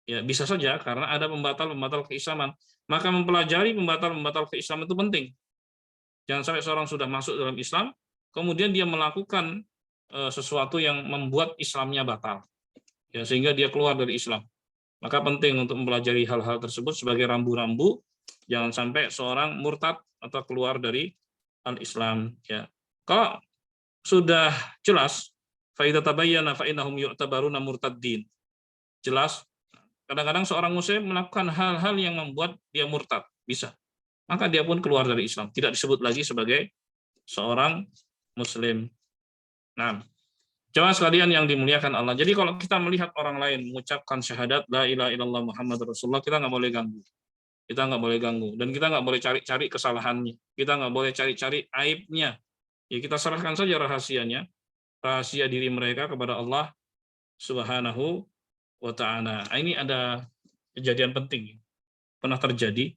Ya bisa saja, karena ada pembatal-pembatal keislaman. Maka mempelajari pembatal-pembatal keislaman itu penting. Jangan sampai seorang sudah masuk dalam Islam, kemudian dia melakukan sesuatu yang membuat Islamnya batal, ya, sehingga dia keluar dari Islam. Maka penting untuk mempelajari hal-hal tersebut sebagai rambu-rambu, jangan sampai seorang murtad atau keluar dari al-Islam. Ya. Kalau sudah jelas, فَإِذَا تَبَيَّنَ فَإِنَّهُمْ يُعْتَبَرُونَ مُرْتَدِّينَ. Jelas, kadang-kadang seorang muslim melakukan hal-hal yang membuat dia murtad, bisa. Maka dia pun keluar dari Islam, tidak disebut lagi sebagai seorang muslim. Nah, jemaah sekalian yang dimuliakan Allah. Jadi kalau kita melihat orang lain mengucapkan syahadat la ilaha illallah Muhammad Rasulullah, kita nggak boleh ganggu. Kita nggak boleh ganggu, dan kita nggak boleh cari-cari kesalahannya. Kita nggak boleh cari-cari aibnya. Ya kita serahkan saja rahasianya, rahasia diri mereka kepada Allah Subhanahu wa ta'ala. Ini ada kejadian penting pernah terjadi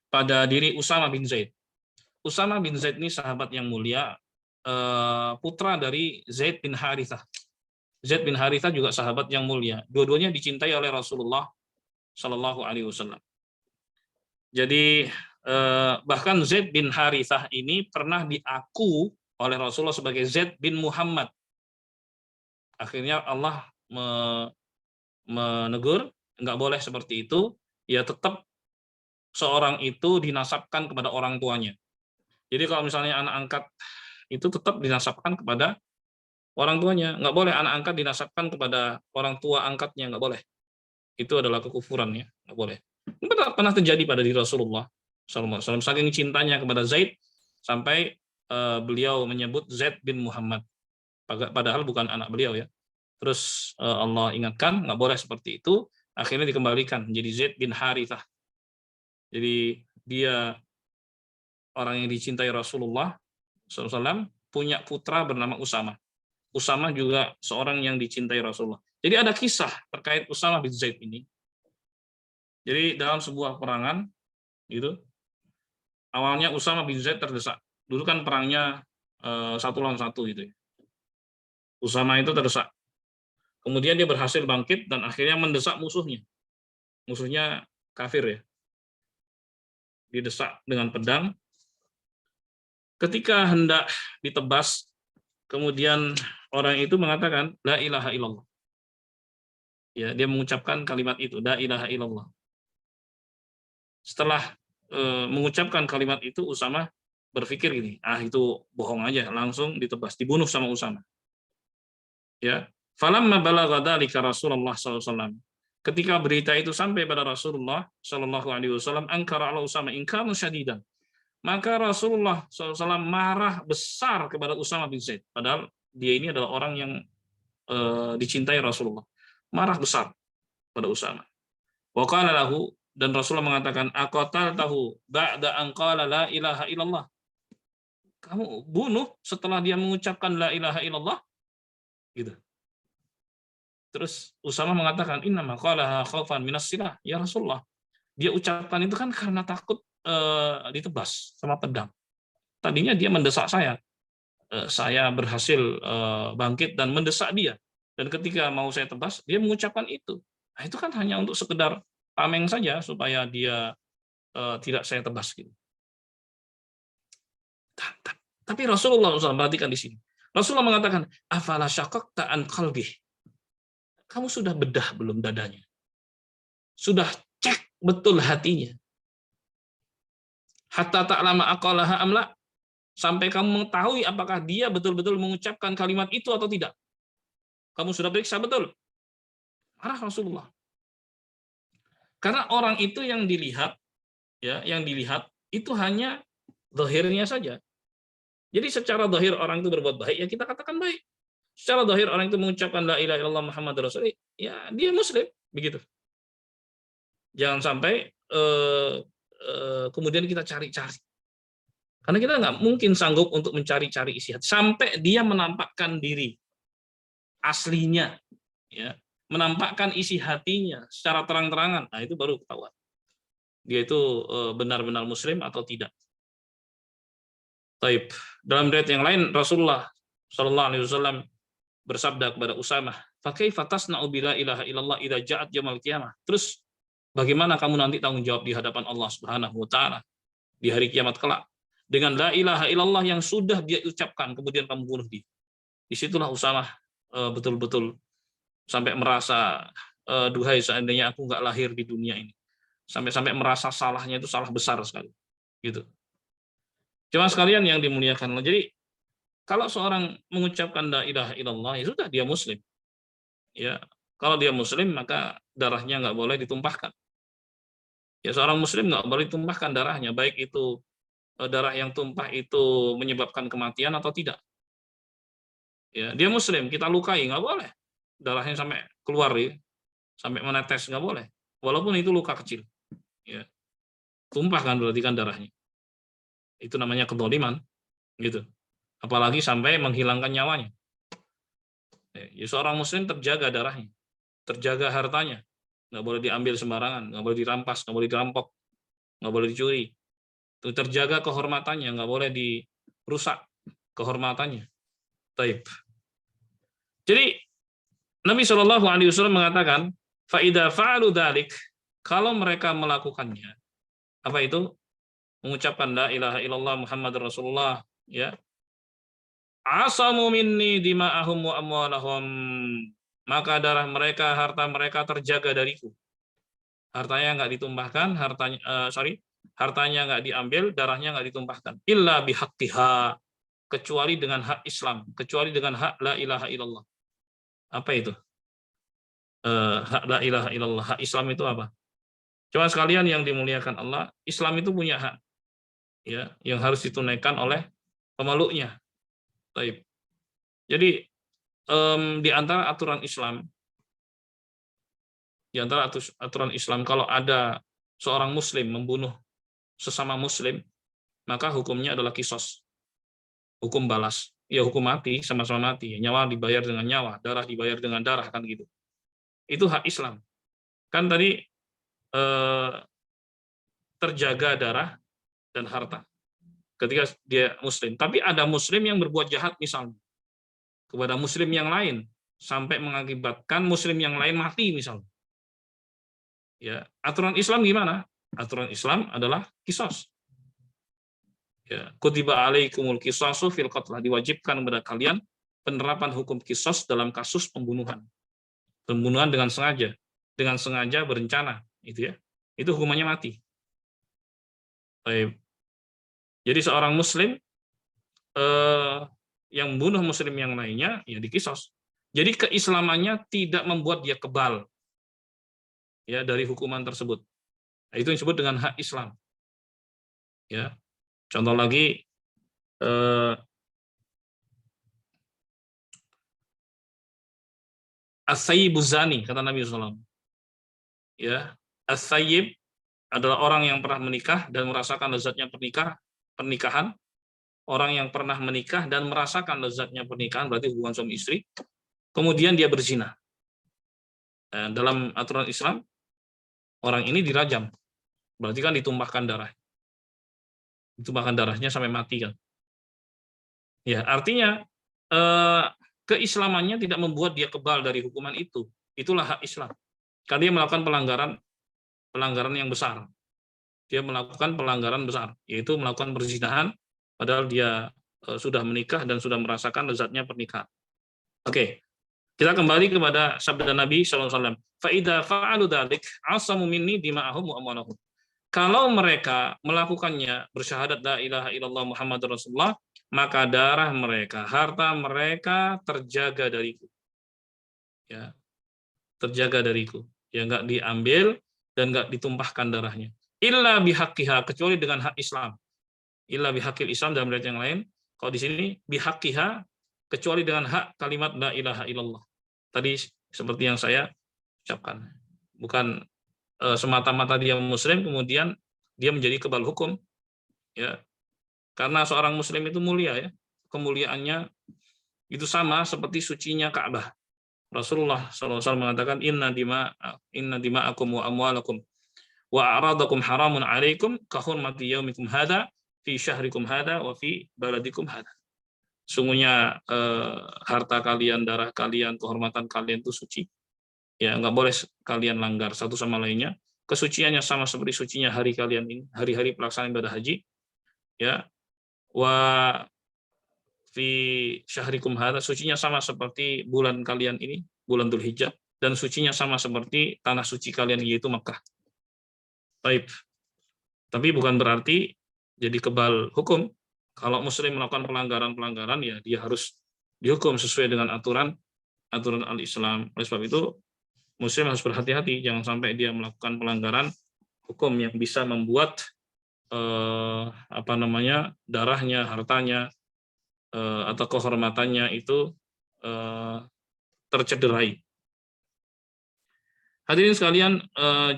pada diri Usama bin Zaid. Usama bin Zaid ini sahabat yang mulia, putra dari Zaid bin Harithah. Zaid bin Harithah juga sahabat yang mulia. Dua-duanya dicintai oleh Rasulullah Shallallahu Alaihi Wasallam. Jadi bahkan Zaid bin Harithah ini pernah diaku oleh Rasulullah sebagai Zaid bin Muhammad. Akhirnya Allah menegur, nggak boleh seperti itu. Ya tetap seorang itu dinasabkan kepada orang tuanya. Jadi kalau misalnya anak angkat itu tetap dinasabkan kepada orang tuanya. Nggak boleh anak angkat dinasabkan kepada orang tua angkatnya, nggak boleh. Itu adalah kekufuran, ya, nggak boleh. Pernah terjadi pada diri Rasulullah SAW. Saking cintanya kepada Zaid sampai beliau menyebut Zaid bin Muhammad. Padahal bukan anak beliau, ya. Terus Allah ingatkan nggak boleh seperti itu. Akhirnya dikembalikan menjadi Zaid bin Harithah. Jadi dia orang yang dicintai Rasulullah SAW, punya putra bernama Usama. Usama juga seorang yang dicintai Rasulullah. Jadi ada kisah terkait Usama bin Zaid ini. Jadi dalam sebuah perangan, gitu, awalnya Usama bin Zaid terdesak. Dulu kan perangnya 1 lawan 1 gitu. Usama itu terdesak. Kemudian dia berhasil bangkit dan akhirnya mendesak musuhnya. Musuhnya kafir, ya. Didesak dengan pedang. Ketika hendak ditebas, kemudian orang itu mengatakan la ilaha illallah. Ya, dia mengucapkan kalimat itu, la ilaha illallah. Setelah mengucapkan kalimat itu, Usama berpikir gini, itu bohong aja, langsung ditebas, dibunuh sama Usama. Ya, falamma balagha dzalika Rasulullah SAW. Ketika berita itu sampai pada Rasulullah SAW, angkara ala Usama inkaran syadidan. Maka Rasulullah SAW marah besar kepada Usama bin Zaid. Padahal dia ini adalah orang yang dicintai Rasulullah. Marah besar pada Usama. Wa qala lahu, dan Rasulullah mengatakan, aqataltahu ba'da an qala la ilaha illallah. Kamu bunuh setelah dia mengucapkan la ilaha illallah? Gitu. Terus Usama mengatakan, inna ma qalaha khaufan minas silah. Ya Rasulullah, dia ucapkan itu kan karena takut ditebas sama pedang. Tadinya dia mendesak saya. Saya berhasil bangkit dan mendesak dia. Dan ketika mau saya tebas, dia mengucapkan itu. Nah, itu kan hanya untuk sekedar tameng saja supaya dia tidak saya tebas gitu. Tapi Rasulullah SAW perhatikan di sini. Rasulullah mengatakan, afala syaqaqta an qalbih. Kamu sudah bedah belum dadanya? Sudah cek betul hatinya? Hatta ta'lama aqalaha amla, sampai kamu mengetahui apakah dia betul-betul mengucapkan kalimat itu atau tidak. Kamu sudah periksa betul. Marah Rasulullah. Karena orang itu yang dilihat ya, yang dilihat itu hanya zahirnya saja. Jadi secara zahir orang itu berbuat baik, ya kita katakan baik. Secara zahir orang itu mengucapkan la ilaha illallah Muhammadur Rasulullah, ya dia muslim, begitu. Jangan sampai kemudian kita cari-cari. Karena kita nggak mungkin sanggup untuk mencari-cari isi hati sampai dia menampakkan diri aslinya, ya, menampakkan isi hatinya secara terang-terangan. Nah, itu baru ketahuan dia itu benar-benar muslim atau tidak. Taib. Dalam riwayat yang lain Rasulullah Shallallahu Alaihi Wasallam bersabda kepada Usamah, "Fakaifa tasna'u bila ilaha illallah idza ja'at yaumil qiyamah?" Terus bagaimana kamu nanti tanggung jawab di hadapan Allah Subhanahu wa taala di hari kiamat kelak dengan la ilaha illallah yang sudah dia ucapkan kemudian kamu bunuh dia. Disitulah Usamah betul-betul sampai merasa duhai seandainya aku nggak lahir di dunia ini. Sampai-sampai merasa salahnya itu salah besar sekali. Gitu. Cuma sekalian yang dimuliakan Allah. Jadi kalau seorang mengucapkan la ilaha illallah, ya sudah dia muslim. Ya, kalau dia muslim maka darahnya nggak boleh ditumpahkan. Ya, seorang muslim nggak boleh ditumpahkan darahnya, baik itu darah yang tumpah itu menyebabkan kematian atau tidak. Ya, dia muslim, kita lukai nggak boleh. Darahnya sampai keluar ya, sampai menetes nggak boleh. Walaupun itu luka kecil. Ya. Tumpah kan berarti kan darahnya. Itu namanya kedzaliman, gitu. Apalagi sampai menghilangkan nyawanya. Ya, seorang muslim terjaga darahnya, terjaga hartanya, nggak boleh diambil sembarangan, nggak boleh dirampas, nggak boleh dirampok, nggak boleh dicuri. Itu terjaga kehormatannya, nggak boleh dirusak kehormatannya. Taib. Jadi Nabi Shallallahu Alaihi Wasallam mengatakan, faida fa'alu dzalik, kalau mereka melakukannya, apa itu? Mengucapkan la ilaha illallah Muhammadur Rasulullah, ya. Asamu minni dima'ahum wa amwalahum, maka darah mereka, harta mereka terjaga dariku. Hartanya nggak ditumpahkan, hartanya nggak diambil, darahnya nggak ditumpahkan. Illa bihaqqiha, kecuali dengan hak Islam, kecuali dengan hak la ilaha illallah. Apa itu? Hak la ilaha illallah, hak Islam itu apa? Coba sekalian yang dimuliakan Allah, Islam itu punya hak, ya, yang harus ditunaikan oleh pemeluknya. Taib. Jadi di antara aturan Islam, kalau ada seorang Muslim membunuh sesama Muslim, maka hukumnya adalah qisas, hukum balas. Ya hukum mati, sama-sama mati. Nyawa dibayar dengan nyawa, darah dibayar dengan darah, kan gitu. Itu hak Islam. Kan tadi terjaga darah dan harta ketika dia Muslim. Tapi ada Muslim yang berbuat jahat misalnya kepada Muslim yang lain sampai mengakibatkan Muslim yang lain mati misalnya. Ya, aturan Islam gimana? Aturan Islam adalah qisas. Ya, kutiba alaikumul qisasu fil qatl, diwajibkan kepada kalian penerapan hukum qisas dalam kasus pembunuhan. Pembunuhan dengan sengaja berencana, itu ya. Itu hukumannya mati. Baik. Jadi seorang Muslim yang membunuh Muslim yang lainnya, ya dikisos. Jadi keislamannya tidak membuat dia kebal, ya, dari hukuman tersebut. Nah, itu yang disebut dengan hak Islam. Ya, contoh lagi, as-sayyib zani, kata Nabi SAW. Ya, as-sayyib adalah orang yang pernah menikah dan merasakan lezatnya pernikahan. Orang yang pernah menikah dan merasakan lezatnya pernikahan, berarti hubungan suami istri, kemudian dia berzina. Dalam aturan Islam, orang ini dirajam, berarti kan ditumpahkan darah. Ditumpahkan darahnya sampai mati kan. Ya, artinya keislamannya tidak membuat dia kebal dari hukuman itu. Itulah hak Islam. Karena dia melakukan pelanggaran yang besar. Dia melakukan pelanggaran besar, yaitu melakukan perzinahan padahal dia sudah menikah dan sudah merasakan lezatnya pernikahan. Oke, kita kembali kepada sabda Nabi SAW. Fa'idha fa'alu dzalik asamu minni dima'ahum wa amwalahum. Kalau mereka melakukannya, bersyahadat la ilaha illallah Muhammadur Rasulullah, maka darah mereka, harta mereka terjaga dariku. Ya, terjaga dariku. Ya, nggak diambil dan nggak ditumpahkan darahnya. illa bihaqqiha, kecuali dengan hak Islam. Illa bihaqqil Islam dalam riwayat yang lain. Kalau di sini bihaqqiha, kecuali dengan hak kalimat la ilaha illallah. Tadi seperti yang saya ucapkan. Bukan semata-mata dia muslim kemudian dia menjadi kebal hukum, ya. Karena seorang muslim itu mulia, ya. Kemuliaannya itu sama seperti sucinya Ka'bah. Rasulullah SAW mengatakan inna dima'akum wa amwalakum wa a'radakum haramun 'alaikum ka hurmati yaumikum hadza fi syahrikum hadza wa fi baladikum hadza. Sungguhnya harta kalian, darah kalian, kehormatan kalian itu suci. Ya, nggak boleh kalian langgar satu sama lainnya. Kesuciannya sama seperti sucinya hari kalian ini, hari-hari pelaksanaan ibadah haji. Ya, wa fi syahrikum hadza, sucinya sama seperti bulan kalian ini, bulan Dzulhijjah, dan sucinya sama seperti tanah suci kalian yaitu Makkah. Baik. Tapi bukan berarti jadi kebal hukum. Kalau muslim melakukan pelanggaran-pelanggaran, ya dia harus dihukum sesuai dengan aturan al-Islam. Oleh sebab itu muslim harus berhati-hati, jangan sampai dia melakukan pelanggaran hukum yang bisa membuat darahnya, hartanya, atau kehormatannya itu tercederai. Hadirin sekalian,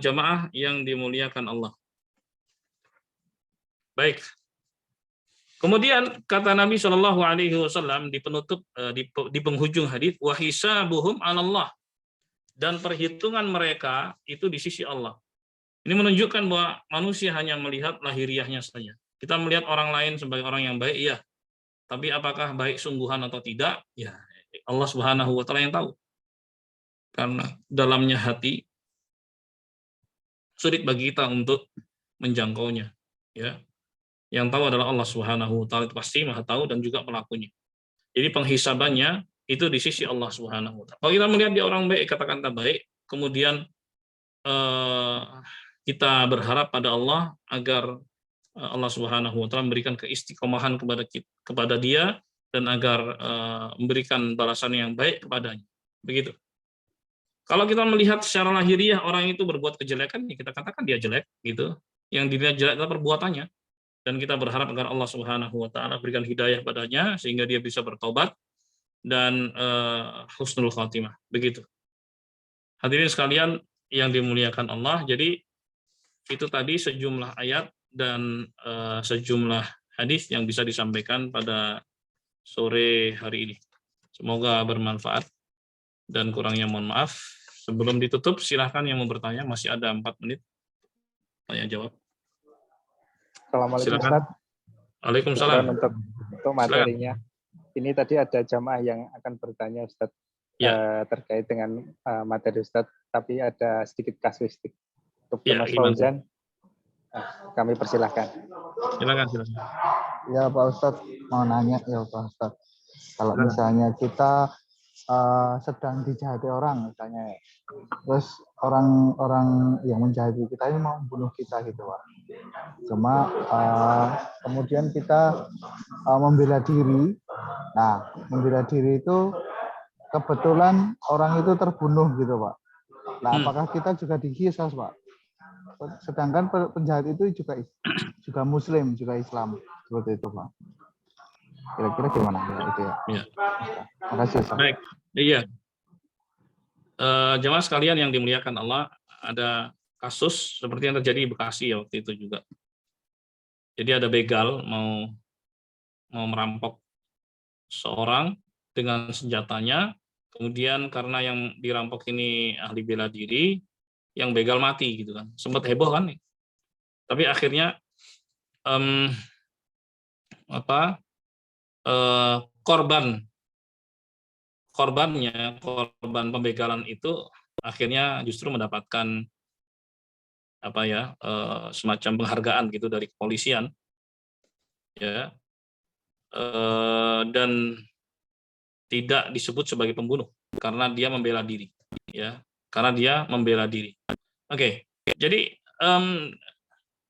jamaah yang dimuliakan Allah. Baik. Kemudian kata Nabi Shallallahu Alaihi Wasallam di penutup di penghujung hadis, wa hisabuhum 'ala Allah, dan perhitungan mereka itu di sisi Allah. Ini menunjukkan bahwa manusia hanya melihat lahiriahnya saja. Kita melihat orang lain sebagai orang yang baik, ya. Tapi apakah baik sungguhan atau tidak? Ya, Allah Subhanahu wa taala yang tahu. Karena dalamnya hati sulit bagi kita untuk menjangkaunya, ya. Yang tahu adalah Allah Subhanahu wa taala, itu pasti Maha tahu dan juga pelakunya. Jadi penghisabannya itu di sisi Allah Subhanahu wa taala. Kalau kita melihat dia orang baik, katakan tak baik, kemudian kita berharap pada Allah agar Allah Subhanahu wa taala memberikan keistiqomahan kepada dia dan agar memberikan balasan yang baik kepadanya. Begitu. Kalau kita melihat secara lahiriah orang itu berbuat kejelekan, ya kita katakan dia jelek, gitu. Yang dilihat jelek adalah perbuatannya. Dan kita berharap agar Allah Subhanahu wa taala berikan hidayah padanya sehingga dia bisa bertobat dan husnul khatimah. Begitu. Hadirin sekalian yang dimuliakan Allah, jadi itu tadi sejumlah ayat dan sejumlah hadis yang bisa disampaikan pada sore hari ini. Semoga bermanfaat dan kurangnya mohon maaf. Sebelum ditutup, silahkan yang mau bertanya, masih ada 4 menit. Tanya jawab. Assalamualaikum Silakan. Ustaz. Waalaikumsalam. Untuk materinya. Ini tadi ada jamaah yang akan bertanya Ustaz, ya, terkait dengan materi Ustaz, tapi ada sedikit kasuistik. Untuk Mas Fauzan, kami persilahkan. Silakan. Ya Pak Ustadz, mau nanya ya Pak Ustadz. Kalau misalnya kita sedang dijahati orang misalnya, terus orang-orang yang menjahati kita ini mau membunuh kita gitu Pak. Cuma kemudian kita membela diri. Nah, membela diri itu kebetulan orang itu terbunuh gitu Pak. Nah, apakah kita juga diqisas Pak? Sedangkan penjahat itu juga Muslim, juga Islam, seperti itu Pak. Kira-kira gimana ya itu ya? Ya. Terima kasih Ustaz. Baik, iya. Jamaah sekalian yang dimuliakan Allah, ada kasus seperti yang terjadi di Bekasi ya waktu itu juga. Jadi ada begal mau merampok seorang dengan senjatanya, kemudian karena yang dirampok ini ahli bela diri, yang begal mati gitu kan. Sempat heboh kan nih. Tapi akhirnya korban pembegalan itu akhirnya justru mendapatkan semacam penghargaan gitu dari kepolisian, ya, dan tidak disebut sebagai pembunuh karena dia membela diri, ya, karena dia membela diri. Oke, jadi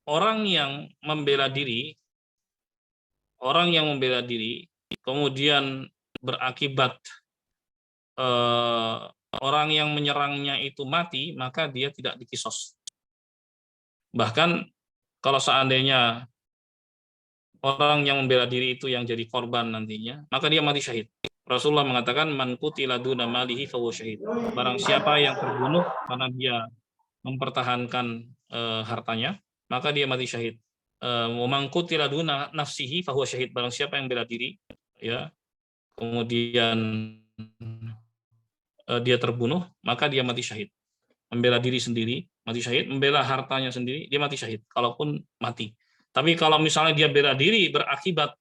orang yang membela diri kemudian berakibat orang yang menyerangnya itu mati, maka dia tidak dikisos. Bahkan kalau seandainya orang yang membela diri itu yang jadi korban nantinya, maka dia mati syahid. Rasulullah mengatakan, man qutila duna malihi fahuwa syahid. Barang siapa yang terbunuh karena dia mempertahankan hartanya, maka dia mati syahid. Wa man qutila duna nafsihi fahuwa syahid. Barang siapa yang bela diri, ya, kemudian dia terbunuh, maka dia mati syahid. Membela diri sendiri, mati syahid. Membela hartanya sendiri, dia mati syahid. Kalaupun mati. Tapi kalau misalnya dia bela diri berakibat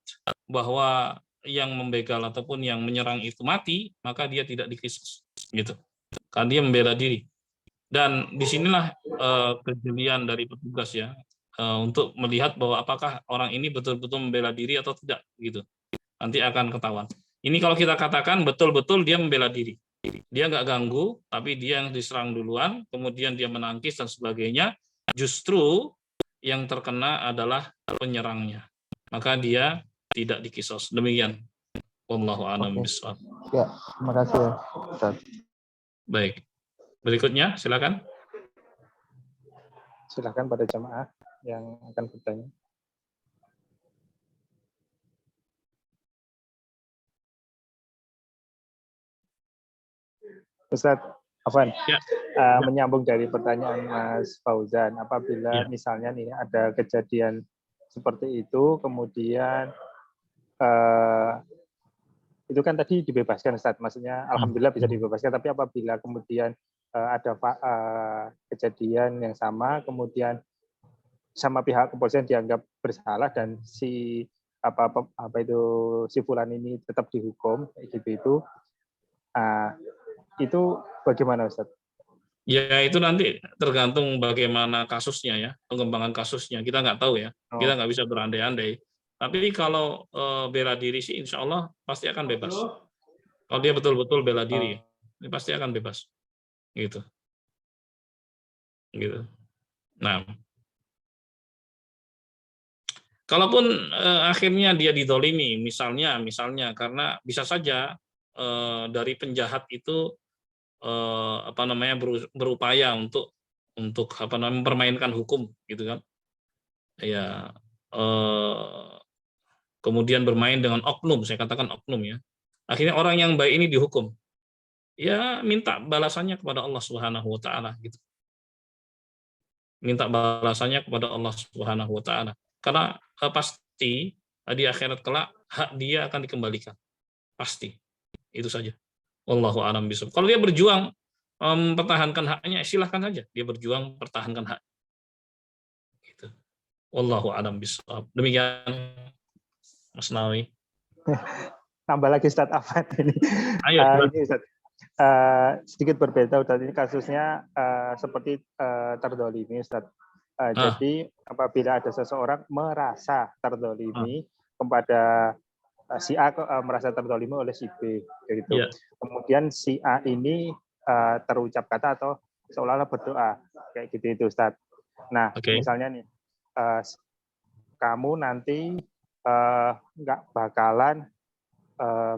bahwa yang membegal ataupun yang menyerang itu mati, maka dia tidak dikisos, gitu. Karena dia membela diri. Dan disinilah kejelian dari petugas ya, untuk melihat bahwa apakah orang ini betul-betul membela diri atau tidak, gitu. Nanti akan ketahuan. Ini kalau kita katakan betul-betul dia membela diri. Dia nggak ganggu, tapi dia yang diserang duluan, kemudian dia menangkis dan sebagainya. Justru yang terkena adalah penyerangnya. Maka dia tidak dikisos. Demikian. Wallahu a'lam bishawab. Ya, terima kasih ya, Ustaz. Baik. Berikutnya, silakan. Silakan pada jamaah yang akan bertanya. Ustaz Afwan, Ya. Menyambung dari pertanyaan Mas Fauzan, apabila misalnya nih ada kejadian seperti itu, kemudian itu kan tadi dibebaskan, Ustaz, maksudnya alhamdulillah bisa dibebaskan, tapi apabila kemudian ada kejadian yang sama, kemudian sama pihak kepolisian dianggap bersalah dan si si fulan ini tetap dihukum itu bagaimana, Ustaz? Ya, itu nanti tergantung bagaimana kasusnya ya, pengembangan kasusnya. Kita nggak tahu ya, kita nggak bisa berandai-andai. Tapi kalau bela diri sih insya Allah pasti akan bebas. Kalau dia betul-betul bela diri, ini pasti akan bebas. Gitu. Nah, kalaupun akhirnya dia didolimi, misalnya karena bisa saja dari penjahat itu berupaya untuk mempermainkan hukum, gitu kan? Ya, kemudian bermain dengan oknum, saya katakan oknum ya. Akhirnya orang yang baik ini dihukum. Ya, minta balasannya kepada Allah Subhanahu wa taala gitu. Minta balasannya kepada Allah Subhanahu wa taala. Karena pasti di akhirat kelak hak dia akan dikembalikan. Pasti. Itu saja. Wallahu a'lam bishawab. Kalau dia berjuang mempertahankan haknya, silahkan saja dia berjuang pertahankan hak. Gitu. Wallahu a'lam bishawab. Demikian Mas Nawawi. Tambah lagi Ustaz Afwan ini. Ayo, ini Ustaz. Sedikit berbeda Ustaz, ini kasusnya seperti terdolimi Ustaz. Jadi apabila ada seseorang merasa terdolimi kepada si A merasa terdolimi oleh si B, gitu. Yeah. Kemudian si A ini terucap kata atau seolah-olah berdoa, kayak gitu itu Ustaz. Nah, misalnya nih, kamu nanti nggak bakalan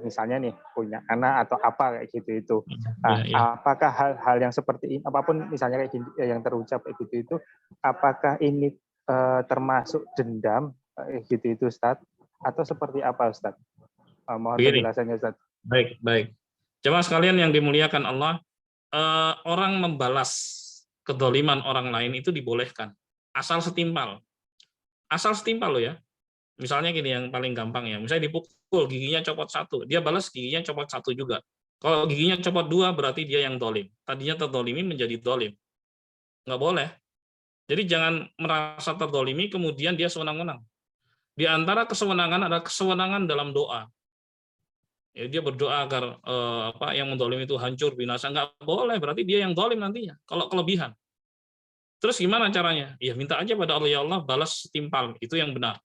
misalnya nih punya anak atau apa kayak gitu itu. Apakah hal-hal yang seperti ini, apapun misalnya kayak gini, yang terucap kayak gitu itu, apakah ini termasuk dendam gitu itu Ustaz? Atau seperti apa Ustaz? Mohon penjelasannya Ustaz. Baik. Jemaah sekalian yang dimuliakan Allah, orang membalas kedoliman orang lain itu dibolehkan. Asal setimpal loh ya. Misalnya gini yang paling gampang ya, misalnya dipukul, giginya copot satu, dia balas giginya copot satu juga. Kalau giginya copot dua, berarti dia yang dolim. Tadinya terdolimi menjadi dolim. Nggak boleh. Jadi jangan merasa terdolimi, kemudian dia sewenang-wenang. Di antara kesewenangan adalah kesewenangan dalam doa. Ya, dia berdoa agar yang mendolim itu hancur, binasa. Nggak boleh, berarti dia yang dolim nantinya, kalau kelebihan. Terus gimana caranya? Ya minta aja pada Allah, ya Allah balas setimpal, itu yang benar.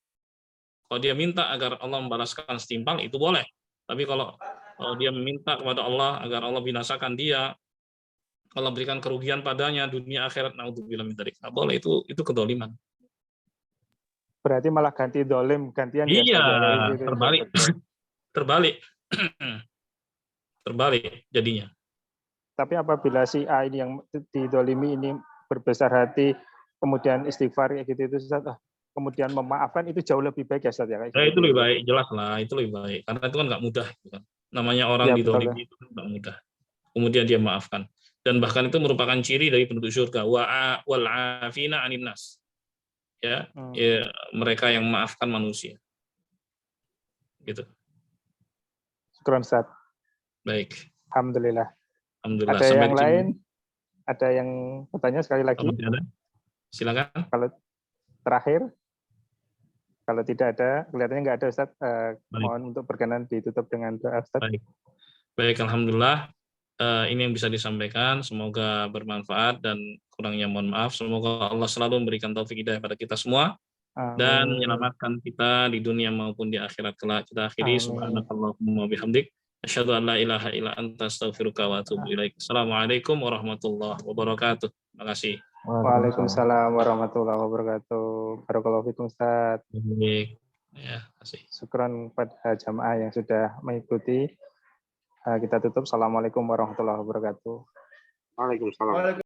Kalau dia minta agar Allah membalaskan setimpal, itu boleh. Tapi kalau dia meminta kepada Allah agar Allah binasakan dia, Allah berikan kerugian padanya dunia akhirat, naudzubillah min dzalik, nggak boleh, itu kedoliman. Berarti malah ganti dolim, gantian iya, ya? Terbalik jadinya. Tapi apabila si A ini yang didolimi ini berbesar hati, kemudian istighfar kayak gitu itu Ustaz, kemudian memaafkan itu jauh lebih baik ya Ustaz ya. Nah, itu lebih baik, jelas lah, itu lebih baik. Karena itu kan nggak mudah. Gitu kan. Namanya orang Ya, betul, didolimi itu kan nggak mudah. Kemudian dia maafkan. Dan bahkan itu merupakan ciri dari penduduk surga. Wal afina anin nas. Ya, ya, mereka yang memaafkan manusia. Gitu. Syukran Ustaz. Baik. Alhamdulillah. Alhamdulillah. Ada Sampai yang lain? Ada yang bertanya sekali lagi? Silakan. Kalau terakhir, kalau tidak ada, kelihatannya nggak ada Ustaz. Mohon untuk berkenan ditutup dengan doa Ustaz. Baik, alhamdulillah. Ini yang bisa disampaikan. Semoga bermanfaat dan kurangnya mohon maaf. Semoga Allah selalu memberikan taufik hidayah pada kita semua. Dan menyelamatkan kita di dunia maupun di akhirat kelak. Kita akhiri subhanakallahumma bihamdik asyhadu an la ilaha illa anta astaghfiruka wa atubu ilaik. Assalamualaikum warahmatullahi wabarakatuh. Terima kasih. Waalaikumsalam warahmatullahi wabarakatuh. Barakallahu fikum Ustaz. Baik. Ya, kasih. Syukran pada jamaah yang sudah mengikuti. Kita tutup. Assalamualaikum warahmatullahi wabarakatuh. Waalaikumsalam.